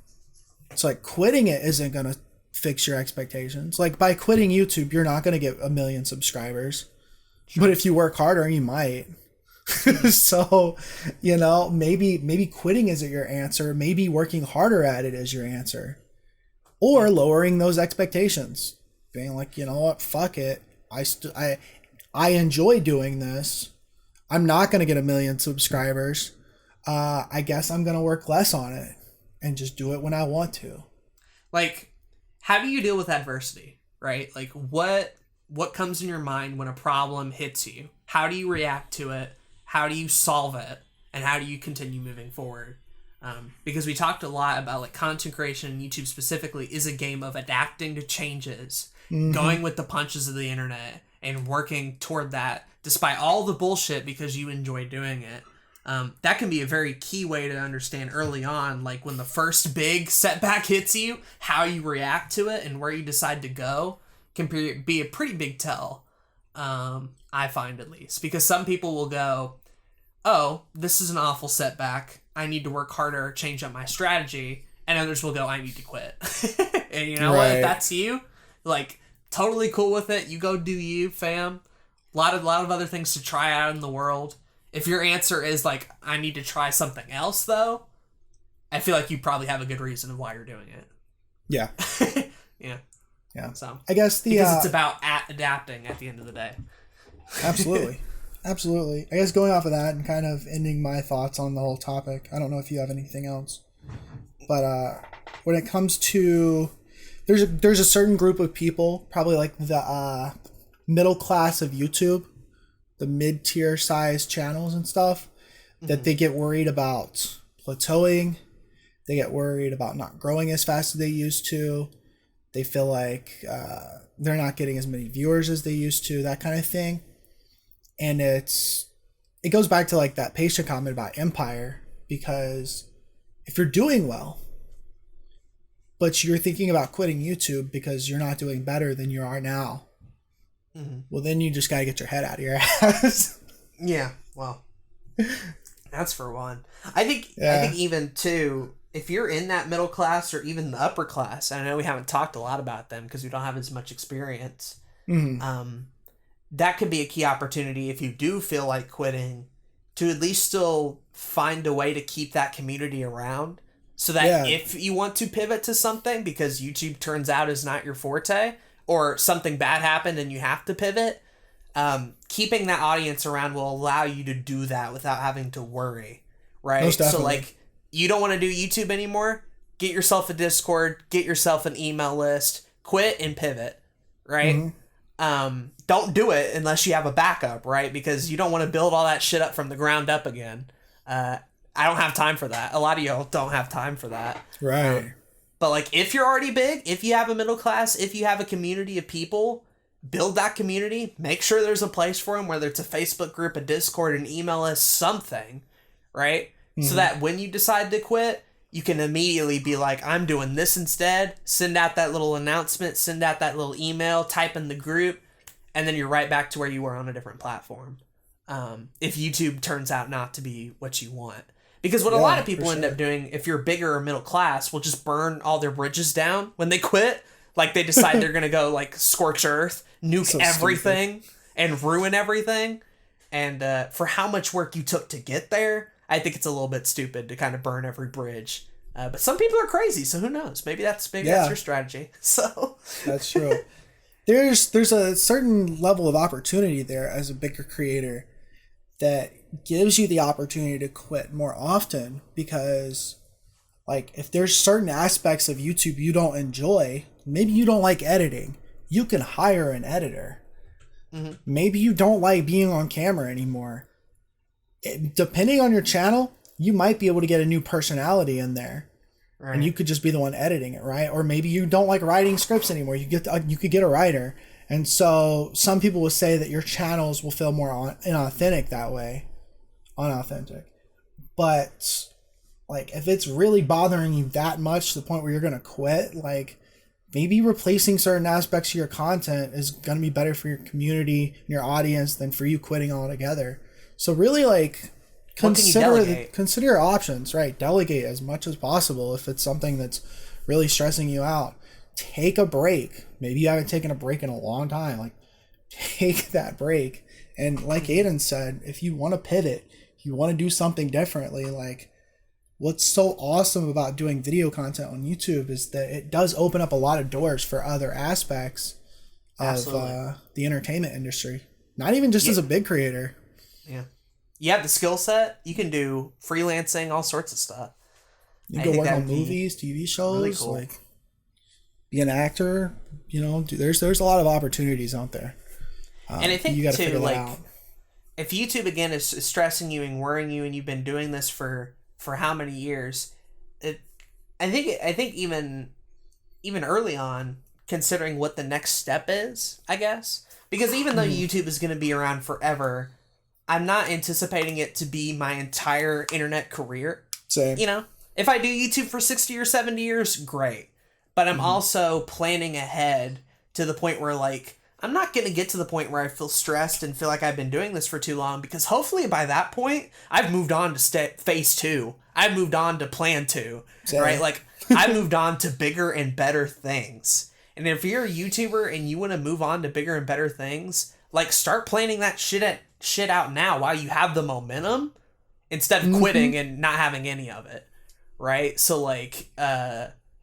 It's like quitting it isn't going to fix your expectations. Like, by quitting YouTube, you're not going to get 1 million subscribers. Sure. But if you work harder, you might. So, you know, maybe quitting isn't your answer. Maybe working harder at it is your answer. Or lowering those expectations. Being like, you know what, fuck it. I enjoy doing this. I'm not going to get 1 million subscribers. I guess I'm going to work less on it and just do it when I want to. Like, how do you deal with adversity, right? Like, what comes in your mind when a problem hits you? How do you react to it? How do you solve it? And how do you continue moving forward? Because we talked a lot about, like, content creation and YouTube specifically is a game of adapting to changes, going with the punches of the internet, and working toward that despite all the bullshit because you enjoy doing it. That can be a very key way to understand early on, like, when the first big setback hits you, how you react to it and where you decide to go can be a pretty big tell. I find, at least, because some people will go, oh, this is an awful setback. I need to work harder, change up my strategy. and others will go, I need to quit. And you know what? If that's you, like, totally cool with it. You go do you, fam. A lot of other things to try out in the world. If your answer is like, I need to try something else, though, I feel like you probably have a good reason of why you're doing it. Yeah. Yeah. So I guess because it's about adapting at the end of the day. Absolutely. Absolutely. I guess going off of that and kind of ending my thoughts on the whole topic, I don't know if you have anything else. But when it comes to... There's a certain group of people, probably like the middle class of YouTube, the mid-tier size channels and stuff, that they get worried about plateauing. They get worried about not growing as fast as they used to. They feel like they're not getting as many viewers as they used to, that kind of thing. And it goes back to like that patient comment about empire, because if you're doing well, but you're thinking about quitting YouTube because you're not doing better than you are now, well, then you just got to get your head out of your ass. Yeah, well, that's for one. I think even too, if you're in that middle class or even the upper class, I know we haven't talked a lot about them because we don't have as much experience. That could be a key opportunity if you do feel like quitting, to at least still find a way to keep that community around, so that if you want to pivot to something because YouTube turns out is not your forte, or something bad happened and you have to pivot, keeping that audience around will allow you to do that without having to worry, right? So like, you don't want to do YouTube anymore, get yourself a Discord, get yourself an email list, quit and pivot, right? Don't do it unless you have a backup, right? Because you don't want to build all that shit up from the ground up again. I don't have time for that. A lot of y'all don't have time for that. Right. But like, if you're already big, if you have a middle class, if you have a community of people, build that community. Make sure there's a place for them, whether it's a Facebook group, a Discord, an email list, something, right? So that when you decide to quit, you can immediately be like, I'm doing this instead. Send out that little announcement, send out that little email, type in the group, and then you're right back to where you were on a different platform. If YouTube turns out not to be what you want. Because what a lot of people end up doing, if you're bigger or middle class, will just burn all their bridges down when they quit. Like, they decide they're going to go, like, scorch earth, nuke everything, and ruin everything. And for how much work you took to get there, I think it's a little bit stupid to kind of burn every bridge. But some people are crazy, so who knows? Maybe that's your strategy. So that's true. There's a certain level of opportunity there as a bigger creator that gives you the opportunity to quit more often, because like, if there's certain aspects of YouTube you don't enjoy, maybe you don't like editing, you can hire an editor. Maybe you don't like being on camera anymore. Depending on your channel, you might be able to get a new personality in there, and you could just be the one editing it, right? Or maybe you don't like writing scripts anymore. You could get a writer. And so some people will say that your channels will feel more inauthentic that way. Unauthentic. But like, if it's really bothering you that much to the point where you're going to quit, like, maybe replacing certain aspects of your content is going to be better for your community and your audience than for you quitting altogether. So really, like, consider your options, right? Delegate as much as possible if it's something that's really stressing you out. Take a break. Maybe you haven't taken a break in a long time. Like, take that break. And like Aden said, if you want to pivot, you want to do something differently, like, what's so awesome about doing video content on YouTube is that it does open up a lot of doors for other aspects of the entertainment industry. Not even just as a big creator. Yeah. You have the skill set. You can do freelancing, all sorts of stuff. You can go work on movies, TV shows, really cool. Like, be an actor. You know, there's a lot of opportunities out there. And I think you gotta figure that out. If YouTube again is stressing you and worrying you, and you've been doing this for how many years, I think even early on, considering what the next step is, I guess, because even though YouTube is going to be around forever, I'm not anticipating it to be my entire internet career. Same. You know, if I do YouTube for 60 or 70 years, great. But I'm also planning ahead to the point where, like, I'm not going to get to the point where I feel stressed and feel like I've been doing this for too long, because hopefully by that point, I've moved on to phase 2. I've moved on to plan 2, right? Like, I moved on to bigger and better things. And if you're a YouTuber and you want to move on to bigger and better things, like start planning that shit out now while you have the momentum instead of quitting and not having any of it. Right? So like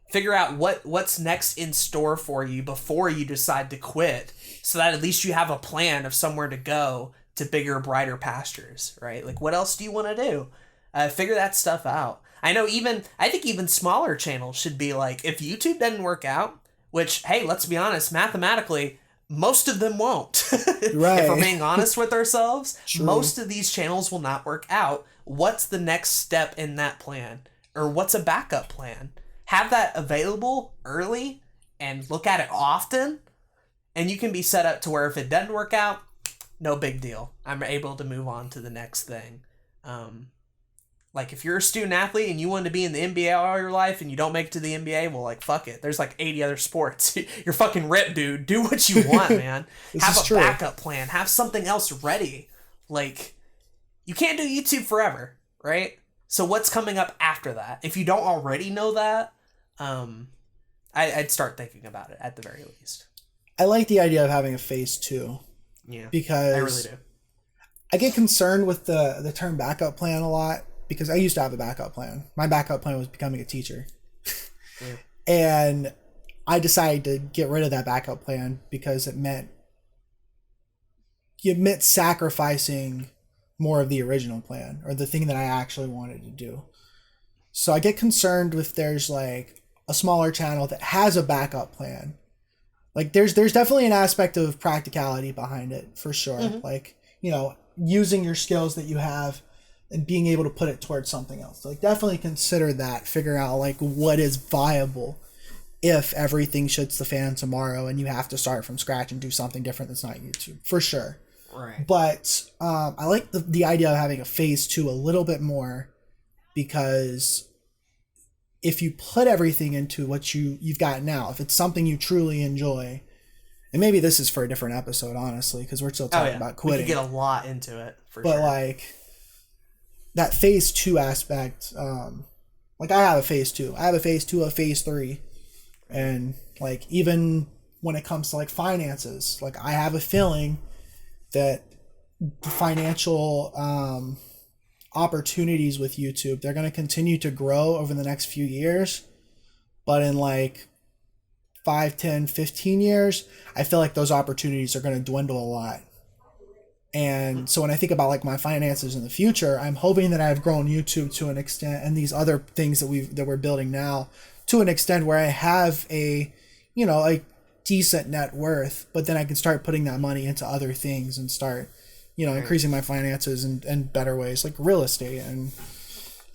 figure out what's next in store for you before you decide to quit, so that at least you have a plan of somewhere to go to bigger, brighter pastures, right? Like what else do you want to do? Figure that stuff out. I think even smaller channels should be like, if YouTube doesn't work out, which, hey, let's be honest, mathematically, most of them won't. Right. If we're being honest with ourselves, True. Most of these channels will not work out. What's the next step in that plan? Or what's a backup plan? Have that available early and look at it often, and you can be set up to where if it doesn't work out, no big deal. I'm able to move on to the next thing. Like if you're a student athlete and you want to be in the NBA all your life and you don't make it to the NBA, well, like fuck it. There's like 80 other sports. You're fucking ripped, dude. Do what you want, man. Have a backup plan. Have something else ready. Like you can't do YouTube forever, right? So what's coming up after that? If you don't already know that, I'd start thinking about it at the very least. I like the idea of having a phase 2. Yeah, because I really do. I get concerned with the term backup plan a lot, because I used to have a backup plan. My backup plan was becoming a teacher. Yeah. And I decided to get rid of that backup plan because it meant sacrificing more of the original plan, or the thing that I actually wanted to do. So I get concerned if there's like a smaller channel that has a backup plan. Like there's definitely an aspect of practicality behind it, for sure. Like, you know, using your skills that you have and being able to put it towards something else. Like definitely consider that, figure out like what is viable if everything shits the fan tomorrow and you have to start from scratch and do something different that's not YouTube, for sure. Right. But I like the idea of having a phase 2 a little bit more, because if you put everything into what you've got now, if it's something you truly enjoy, and maybe this is for a different episode, honestly, because we're still talking about quitting. We could get a lot into it, but sure. Like that phase 2 aspect, like I have a phase 2. I have a phase 2, a phase 3. And like even when it comes to like finances, like I have a feeling that the financial opportunities with YouTube, they're going to continue to grow over the next few years. But in like 5, 10, 15 years, I feel like those opportunities are going to dwindle a lot. And so when I think about like my finances in the future, I'm hoping that I've grown YouTube to an extent, and these other things that we're building now to an extent where I have a decent net worth, but then I can start putting that money into other things and start, increasing my finances in better ways, like real estate and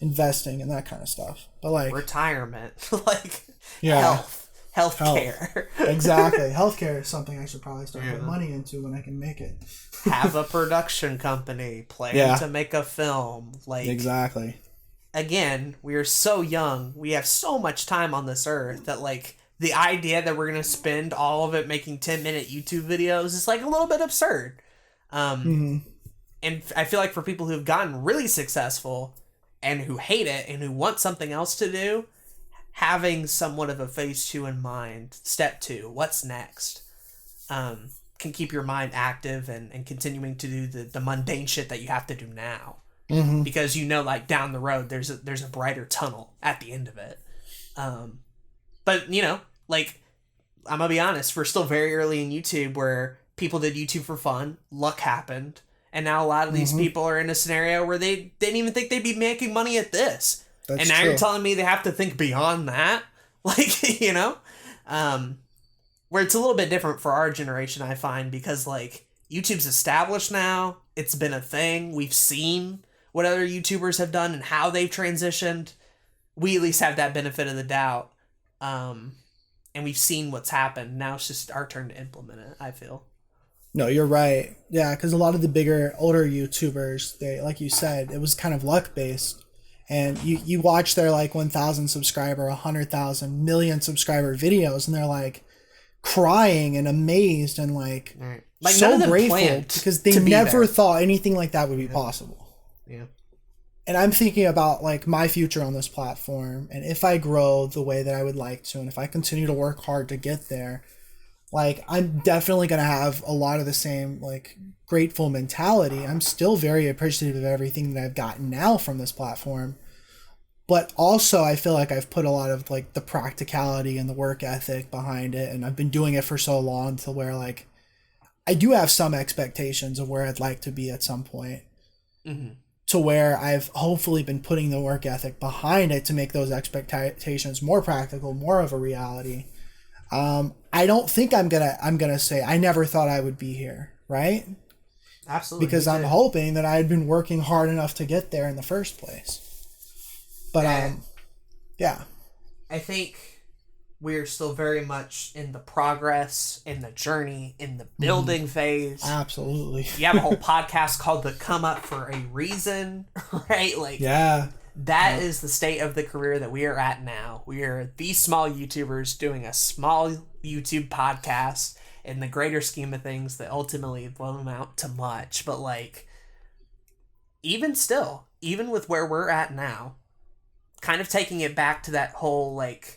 investing and that kind of stuff. But like retirement, like healthcare. Exactly. Healthcare is something I should probably start putting money into when I can make it. Have a production company, plan to make a film. Like exactly. Again, we are so young. We have so much time on this earth that like the idea that we're going to spend all of it making 10-minute YouTube videos is like a little bit absurd. And I feel like for people who've gotten really successful and who hate it and who want something else to do, having somewhat of a phase 2 in mind, step 2, what's next, can keep your mind active and continuing to do the mundane shit that you have to do now. Because like down the road there's a brighter tunnel at the end of it. But like I'm gonna be honest, we're still very early in YouTube where people did YouTube for fun, luck happened, and now a lot of these people are in a scenario where they didn't even think they'd be making money at this. That's and now true. You're telling me they have to think beyond that, like where it's a little bit different for our generation, I find, because like YouTube's established now, it's been a thing, we've seen what other YouTubers have done and how they've transitioned. We at least have that benefit of the doubt. And we've seen what's happened. Now it's just our turn to implement it, I feel. No, you're right. Yeah, because a lot of the bigger, older YouTubers, they, like you said, it was kind of luck-based. And you watch their like 1,000 subscriber, 100,000, million subscriber videos, and they're like crying and amazed and like so grateful because they never thought anything like that would be possible. Yeah. And I'm thinking about like my future on this platform, and if I grow the way that I would like to, and if I continue to work hard to get there, like I'm definitely going to have a lot of the same like grateful mentality. I'm still very appreciative of everything that I've gotten now from this platform. But also I feel like I've put a lot of like the practicality and the work ethic behind it, and I've been doing it for so long to where like I do have some expectations of where I'd like to be at some point. Mm-hmm. To where I've hopefully been putting the work ethic behind it to make those expectations more practical, more of a reality. I don't think I'm gonna say I never thought I would be here, right? Absolutely. Because I'm hoping that I had been working hard enough to get there in the first place. But yeah. I think we're still very much in the progress, in the journey, in the building phase. Absolutely. You have a whole podcast called The Come Up for a Reason, right? Like, yeah. That is the state of the career that we are at now. We are these small YouTubers doing a small YouTube podcast in the greater scheme of things that ultimately won't amount to much. But like, even still, even with where we're at now, kind of taking it back to that whole like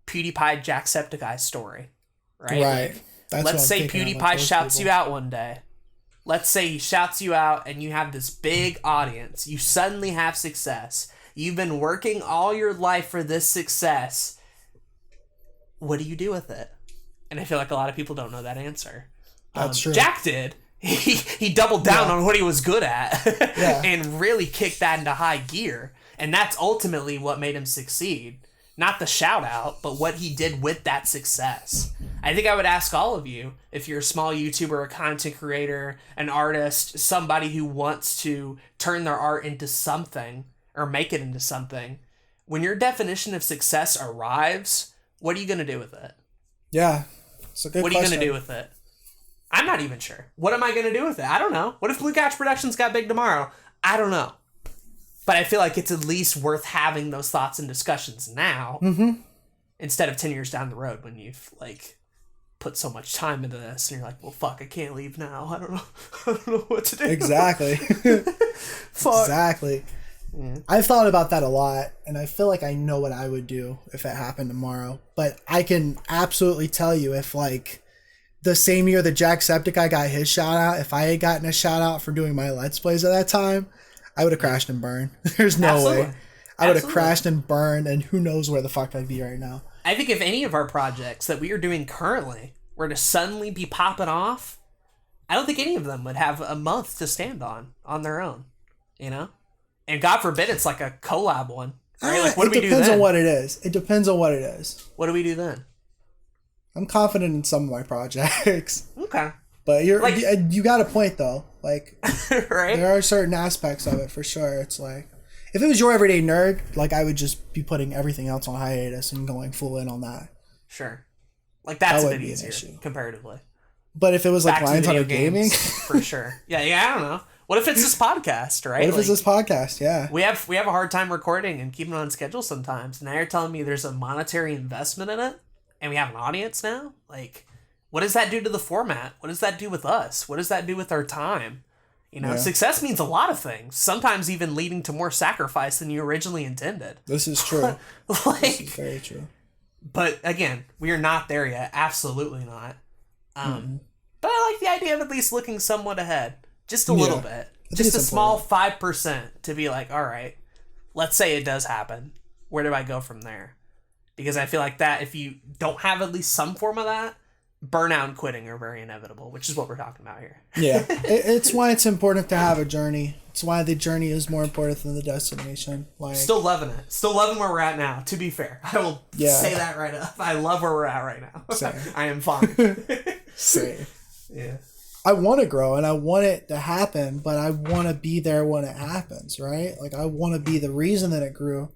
PewDiePie Jacksepticeye story, right? Right. Like, let's say PewDiePie shouts you out one day. Let's say he shouts you out and you have this big audience. You suddenly have success. You've been working all your life for this success. What do you do with it? And I feel like a lot of people don't know that answer. That's true. Jack did. He doubled down on what he was good at and really kicked that into high gear. And that's ultimately what made him succeed. Not the shout out, but what he did with that success. I think I would ask all of you, if you're a small YouTuber, a content creator, an artist, somebody who wants to turn their art into something or make it into something, when your definition of success arrives, what are you going to do with it? Yeah, it's a good question. What are you going to do with it? I'm not even sure. What am I going to do with it? I don't know. What if Blue Couch Productions got big tomorrow? I don't know. But I feel like it's at least worth having those thoughts and discussions now instead of 10 years down the road when you've like put so much time into this and you're like, well, fuck, I can't leave now. I don't know what to do. Exactly. Fuck. Exactly. Yeah. I've thought about that a lot, and I feel like I know what I would do if it happened tomorrow. But I can absolutely tell you if like the same year that Jacksepticeye got his shout out, if I had gotten a shout out for doing my Let's Plays at that time, I would have crashed and burned. There's no way. I would have crashed and burned, and who knows where the fuck I'd be right now. I think if any of our projects that we are doing currently were to suddenly be popping off, I don't think any of them would have a month to stand on their own, you know? And God forbid it's like a collab one. Right? Like, what do we do then? It depends on what it is. It depends on what it is. What do we do then? I'm confident in some of my projects. Okay. But you got a point though. Like, right? There are certain aspects of it for sure. It's like, if it was Your Everyday Nerd, like I would just be putting everything else on hiatus and going full in on that. Sure. Like that's a bit easier comparatively. But if it was like Lions Hunter Gaming, for sure. Yeah, I don't know. What if it's this podcast, right? What if it's this podcast? Yeah. We have a hard time recording and keeping it on schedule sometimes. Now you're telling me there's a monetary investment in it, and we have an audience now. Like, what does that do to the format? What does that do with us? What does that do with our time? You know, success means a lot of things. Sometimes even leading to more sacrifice than you originally intended. This is true. This is very true. But again, we are not there yet. Absolutely not. But I like the idea of at least looking somewhat ahead. Just a little bit. Just a small 5% to be like, all right, let's say it does happen. Where do I go from there? Because I feel like that if you don't have at least some form of that, burnout and quitting are very inevitable, which is what we're talking about here. Yeah. It's why it's important to have a journey. It's why the journey is more important than the destination. Like, still loving it. Still loving where we're at now, to be fair. I will say that right up. I love where we're at right now. Same. I am fine. Same. Yeah. I want to grow and I want it to happen, but I want to be there when it happens, right? Like, I want to be the reason that it grew,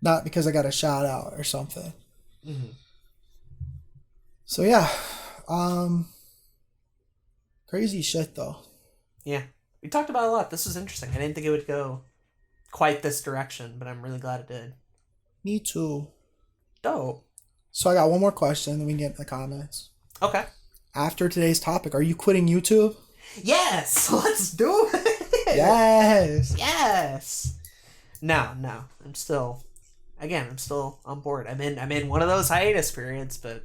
not because I got a shout out or something. Mm-hmm. So yeah, crazy shit though. Yeah, we talked about it a lot. This was interesting. I didn't think it would go quite this direction, but I'm really glad it did. Me too. Dope. So I got one more question, then we can get in the comments. Okay. After today's topic, are you quitting YouTube? Yes, let's do it. Yes. Yes. No. I'm still on board. I'm in one of those hiatus periods, but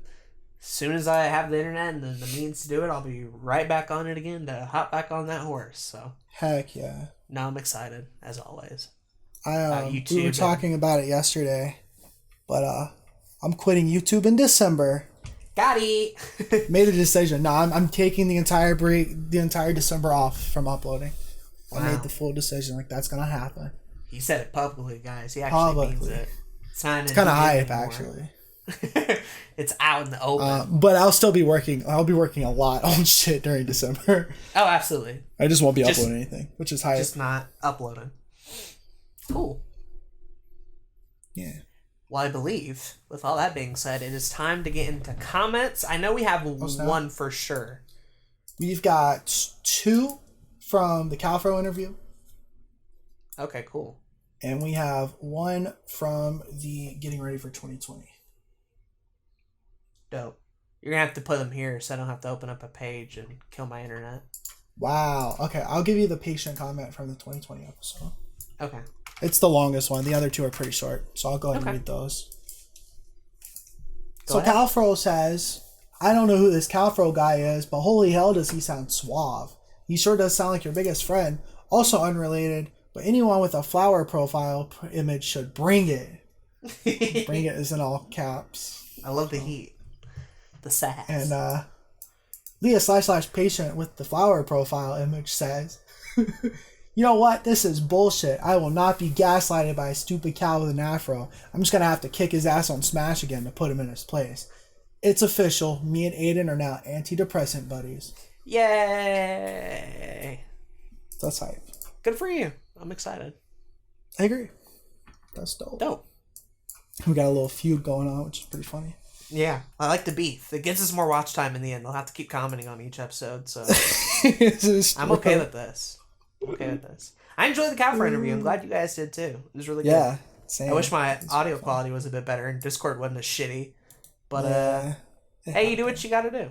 as soon as I have the internet and the means to do it, I'll be right back on it again to hop back on that horse. So heck yeah. now I'm excited as always. YouTube, we were talking about it yesterday, but I'm quitting YouTube in December. Got it. Made a decision. No, I'm taking the entire December off from uploading. Wow. I made the full decision. Like, that's gonna happen. He said it publicly, guys. He actually means it. It's kind of hype, actually. It's out in the open. But I'll still be working. I'll be working a lot on shit during December. Oh, absolutely. I just won't be uploading anything, which is hype. Just not uploading. Cool. Yeah. Well, I believe, with all that being said, it is time to get into comments. I know we have one for sure. We've got 2 from the Calfro interview. Okay, cool. And we have 1 from the Getting Ready for 2020. Dope. You're going to have to put them here so I don't have to open up a page and kill my internet. Wow. Okay, I'll give you the patient comment from the 2020 episode. Okay. It's the longest one. The other 2 are pretty short, so I'll go ahead and read those. So Calfro says, I don't know who this Calfro guy is, but holy hell does he sound suave. He sure does sound like your biggest friend. Also unrelated, but anyone with a flower profile image should bring it. Bring it is in all caps. I love the heat. The sass. And Leah / patient with the flower profile image says, you know what? This is bullshit. I will not be gaslighted by a stupid cow with an afro. I'm just going to have to kick his ass on Smash again to put him in his place. It's official. Me and Aden are now antidepressant buddies. Yay! That's hype. Good for you. I'm excited. I agree. That's dope. We got a little feud going on, which is pretty funny. Yeah, I like the beef. It gets us more watch time in the end. They'll have to keep commenting on each episode, so I'm okay with this. I enjoyed the Calfro interview. I'm glad you guys did too. It was really good. Yeah, same. I wish my audio quality was a bit better and Discord wasn't as shitty. But hey, you do what you gotta do.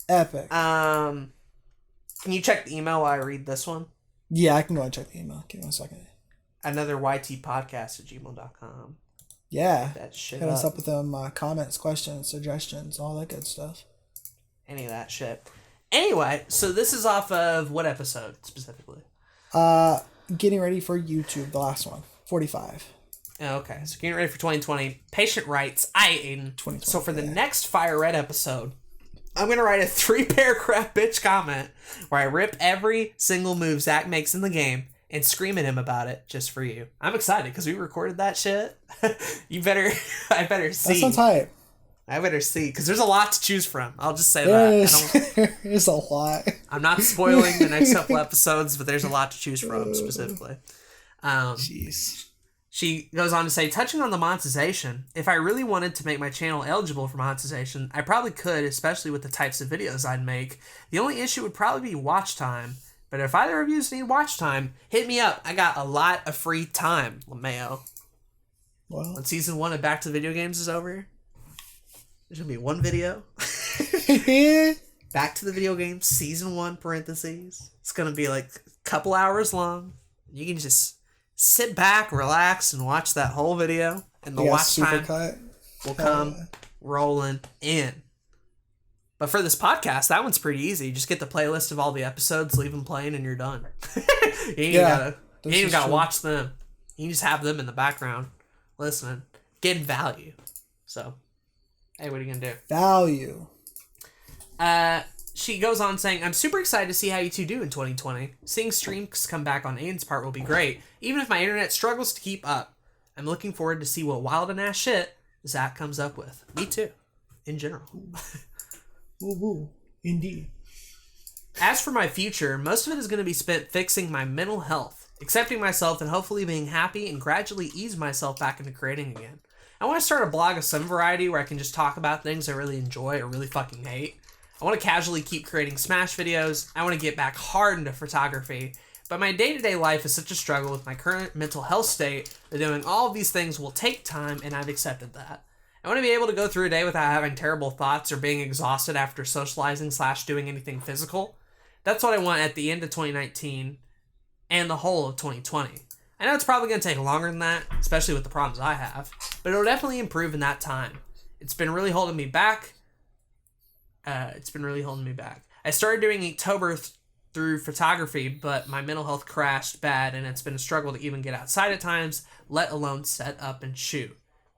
Epic. Can you check the email while I read this one? Yeah, I can go and check the email. Give me 1 second. Another ytpodcast@gmail.com. Yeah. That shit. Hit us up with them comments, questions, suggestions, all that good stuff. Any of that shit. Anyway, so this is off of what episode specifically? Getting ready for YouTube, the last one, 45. Okay, so getting ready for 2020. Patient writes, Aden. So for the next Fire Red episode, I'm going to write a 3-paragraph bitch comment where I rip every single move Zach makes in the game and scream at him about it just for you. I'm excited because we recorded that shit. I better see. That sounds hype. I better see, because there's a lot to choose from. I'll just say that. There's a lot. I'm not spoiling the next couple episodes, but there's a lot to choose from specifically. Jeez. She goes on to say, touching on the monetization, if I really wanted to make my channel eligible for monetization, I probably could, especially with the types of videos I'd make. The only issue would probably be watch time. But if either of you need watch time, hit me up. I got a lot of free time, LeMayo. Well, when season 1 of Back to the Video Games is over, there's going to be one video. Back to the Video Games, season 1, parentheses. It's going to be like a couple hours long. You can just sit back, relax, and watch that whole video. And the watch time will come rolling in. But for this podcast, that one's pretty easy. You just get the playlist of all the episodes, leave them playing, and you're done. You ain't even gotta watch them. You can just have them in the background, listening, getting value. So, hey, what are you gonna do? Value. She goes on saying, I'm super excited to see how you two do in 2020. Seeing streams come back on Aden's part will be great, even if my internet struggles to keep up. I'm looking forward to see what wild and ass shit Zach comes up with. Me too, in general. Woo, indeed. As for my future, most of it is going to be spent fixing my mental health, accepting myself, and hopefully being happy and gradually ease myself back into creating again. I want to start a blog of some variety where I can just talk about things I really enjoy or really fucking hate. I want to casually keep creating Smash videos. I want to get back hard into photography. But my day-to-day life is such a struggle with my current mental health state that doing all of these things will take time, and I've accepted that. I want to be able to go through a day without having terrible thoughts or being exhausted after socializing / doing anything physical. That's what I want at the end of 2019 and the whole of 2020. I know it's probably going to take longer than that, especially with the problems I have, but it'll definitely improve in that time. It's been really holding me back. I started doing Inktober through photography, but my mental health crashed bad, and it's been a struggle to even get outside at times, let alone set up and shoot.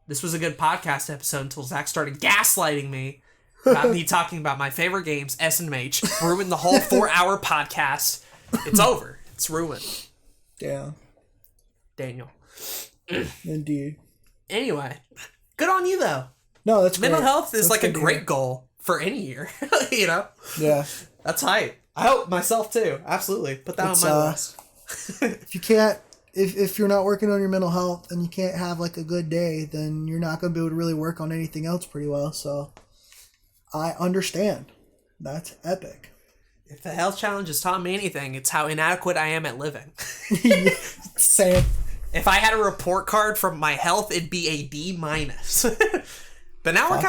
This was a good podcast episode until Zach started gaslighting me about me talking about my favorite games, SMH, ruined the whole 4-hour podcast. It's over. It's ruined. Damn. Daniel. Indeed. Anyway, good on you, though. No, that's Mental great. health is that's like a great goal for any year, you know? Yeah. That's hype. I hope myself, too. Absolutely. Put that on my list. If you can't, if you're not working on your mental health and you can't have like a good day, then you're not going to be able to really work on anything else pretty well. So I understand. That's epic. If the health challenge has taught me anything, it's how inadequate I am at living. Same. If I had a report card from my health, it'd be a D-. But now we're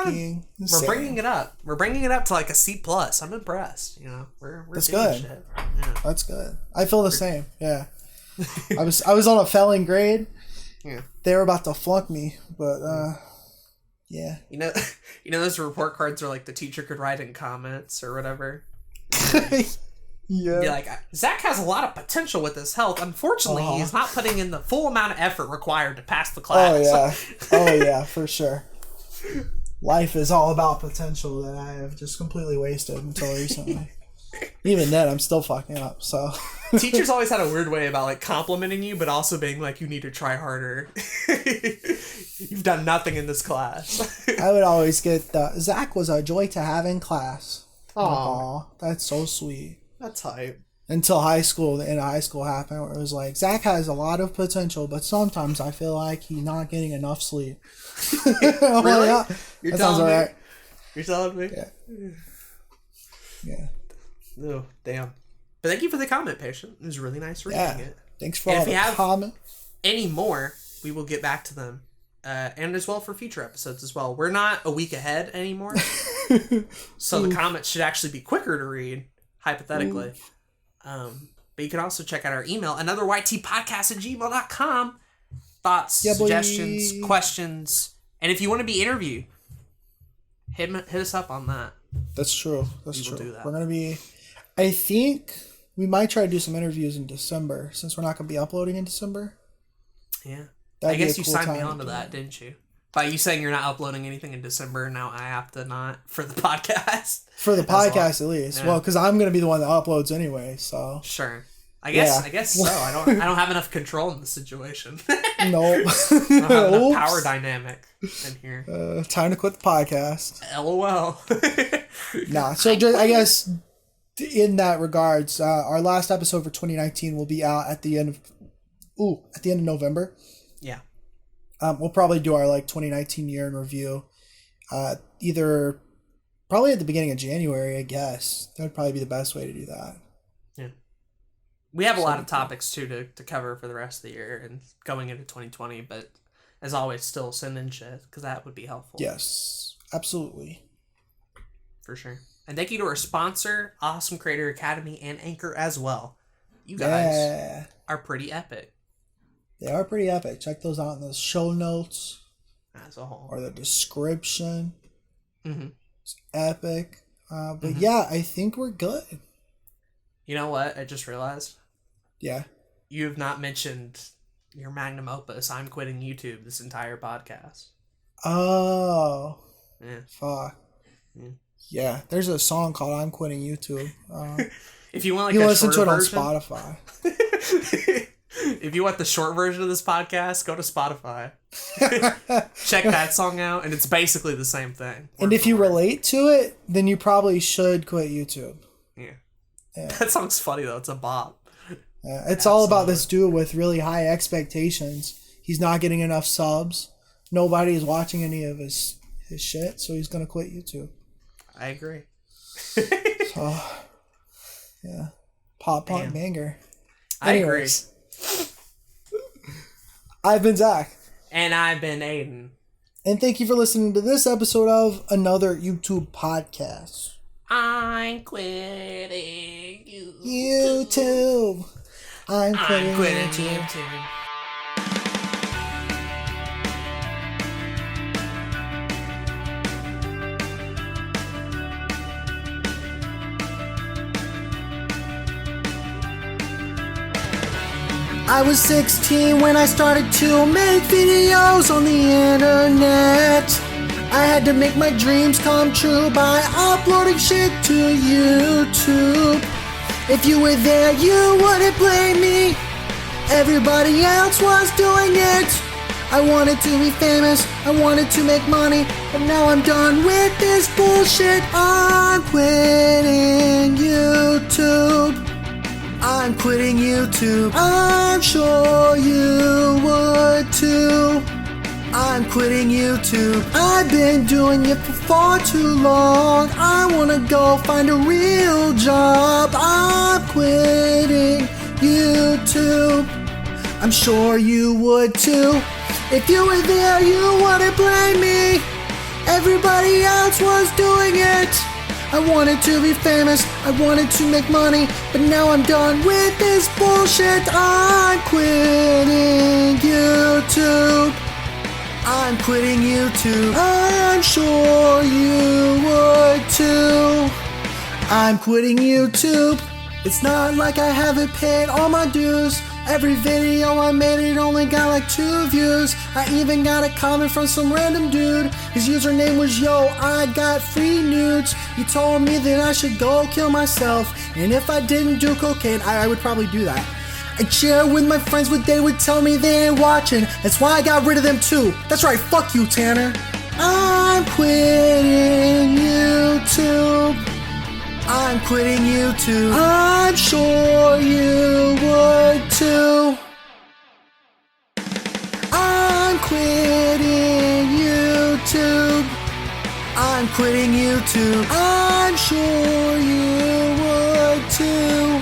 bringing it up. We're bringing it up to like a C+. I'm impressed. You know, we're That's doing good. Shit. Yeah. That's good. I feel the same. Yeah. I was on a failing grade. Yeah. They were about to flunk me, but yeah. You know those report cards where like the teacher could write in comments or whatever. Yeah. Be like, Zach has a lot of potential with his health. Unfortunately, he's not putting in the full amount of effort required to pass the class. Oh yeah, for sure. Life is all about potential that I have just completely wasted until recently. Even then, I'm still fucking up. So teachers always had a weird way about like complimenting you, but also being like, you need to try harder. You've done nothing in this class. I would always get Zach was a joy to have in class. Aw, that's so sweet. That's hype. Until high school, the end of high school happened, where it was like, Zach has a lot of potential, but sometimes I feel like he's not getting enough sleep. Really? Like, You're that sounds telling me? alright. You're telling me? Yeah. Oh, damn. But thank you for the comment, Patient. It was really nice reading it. Thanks for all the comments. Any more, we will get back to them. And as well for future episodes as well. We're not a week ahead anymore. So the comments should actually be quicker to read, hypothetically. But you can also check out our email, anotherytpodcast@gmail.com. Thoughts, suggestions, questions. And if you want to be interviewed, hit us up on that. That's true. That's we true. Will do that. We're going to be... I think we might try to do some interviews in December, since we're not going to be uploading in December. Yeah. That'd I guess you cool signed me on to that, didn't you? By you saying you're not uploading anything in December, now I have to not for the podcast. For the podcast, at least. Yeah. Well, because I'm going to be the one that uploads anyway, so... Sure. I guess so. I don't have enough control in the situation. Nope. I don't have enough power dynamic in here. Time to quit the podcast. LOL. Nah, so just, I guess in that regards, our last episode for 2019 will be out at the end of November. Yeah. We'll probably do our 2019 year in review. Either probably at the beginning of January, I guess. That would probably be the best way to do that. Yeah. We have a lot of topics too to cover for the rest of the year and going into 2020, but as always, still send in shit because that would be helpful. Yes, absolutely. For sure. And thank you to our sponsor, Awesome Creator Academy and Anchor as well. You guys are pretty epic. They are pretty epic. Check those out in the show notes. As a whole. Or the description. Mm-hmm. It's epic. But yeah, I think we're good. You know what? I just realized. Yeah. You have not mentioned your magnum opus, I'm Quitting YouTube, this entire podcast. Oh. Yeah. Fuck. Yeah. Yeah, there's a song called "I'm Quitting YouTube." If you want, you a listen to it version, on Spotify. If you want the short version of this podcast, go to Spotify. Check that song out, and it's basically the same thing. And if you relate to it, then you probably should quit YouTube. Yeah. Yeah. That song's funny though. It's a bop. Yeah, it's all about this dude with really high expectations. He's not getting enough subs. Nobody is watching any of his shit, so he's gonna quit YouTube. I agree. So, yeah. Pop punk banger. Anyways, I agree. I've been Zach. And I've been Aden. And thank you for listening to this episode of Another YouTube Podcast. I'm quitting YouTube. I'm quitting YouTube. I was 16 when I started to make videos on the internet. I had to make my dreams come true by uploading shit to YouTube. If you were there, you wouldn't blame me. Everybody else was doing it. I wanted to be famous, I wanted to make money, but now I'm done with this bullshit. I'm quitting YouTube. I'm quitting YouTube. I'm sure you would too. I'm quitting YouTube. I've been doing it for far too long. I wanna go find a real job. I'm quitting YouTube. I'm sure you would too. If you were there, you wouldn't blame me. Everybody else was doing it. I wanted to be famous, I wanted to make money, but now I'm done with this bullshit. I'm quitting YouTube. I'm quitting YouTube. I'm sure you would too. I'm quitting YouTube. It's not like I haven't paid all my dues. Every video I made, it only got like 2 views. I even got a comment from some random dude. His username was Yo, I got free nudes. He told me that I should go kill myself, and if I didn't do cocaine, I would probably do that. I'd share with my friends what they would tell me they ain't watching. That's why I got rid of them too. That's right, fuck you, Tanner. I'm quitting YouTube. I'm quitting YouTube. I'm sure you would too. I'm quitting YouTube. I'm quitting YouTube. I'm sure you would too.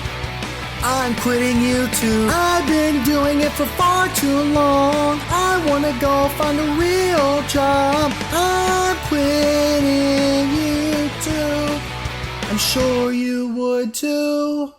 I'm quitting YouTube. I've been doing it for far too long. I wanna go find a real job. I'm quitting YouTube. I'm sure you would too.